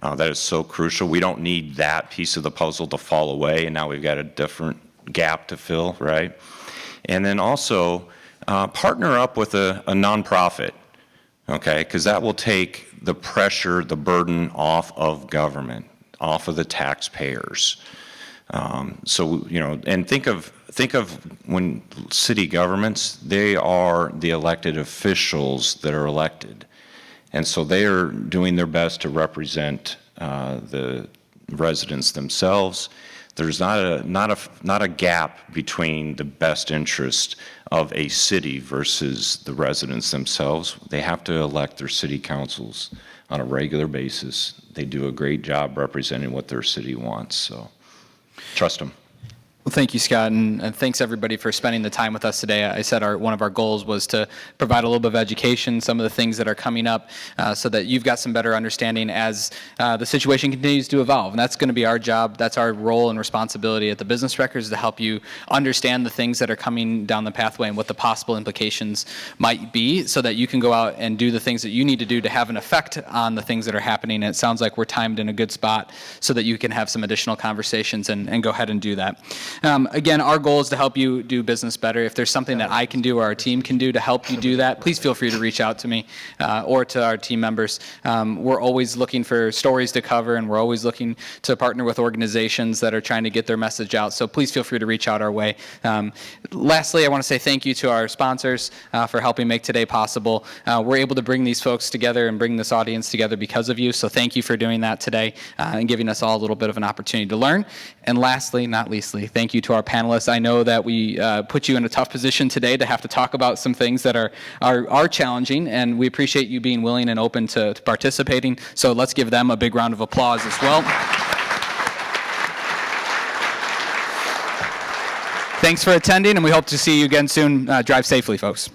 That is so crucial. We don't need that piece of the puzzle to fall away, and now we've got a different gap to fill, right? And then also partner up with a nonprofit, okay? Because that will take the pressure, the burden off of government, off of the taxpayers. And think of when city governments, they are the elected officials that are elected. And so they are doing their best to represent the residents themselves. There's not a gap between the best interest of a city versus the residents themselves. They have to elect their city councils on a regular basis. They do a great job representing what their city wants, so trust them. Well, thank you, Scott, and thanks everybody for spending the time with us today. I said one of our goals was to provide a little bit of education, some of the things that are coming up, so that you've got some better understanding as the situation continues to evolve. And that's going to be our job. That's our role and responsibility at the Business Records, to help you understand the things that are coming down the pathway and what the possible implications might be, so that you can go out and do the things that you need to do to have an effect on the things that are happening. And it sounds like we're timed in a good spot so that you can have some additional conversations and go ahead and do that. Again, our goal is to help you do business better. If there's something that I can do or our team can do to help you do that, please feel free to reach out to me or to our team members. We're always looking for stories to cover, and we're always looking to partner with organizations that are trying to get their message out. So please feel free to reach out our way. Lastly, I want to say thank you to our sponsors for helping make today possible. We're able to bring these folks together and bring this audience together because of you. So thank you for doing that today and giving us all a little bit of an opportunity to learn. And lastly, not leastly, thank you to our panelists. I know that we put you in a tough position today to have to talk about some things that are challenging, and we appreciate you being willing and open to participating. So let's give them a big round of applause as well. Thanks for attending, and we hope to see you again soon. Drive safely, folks.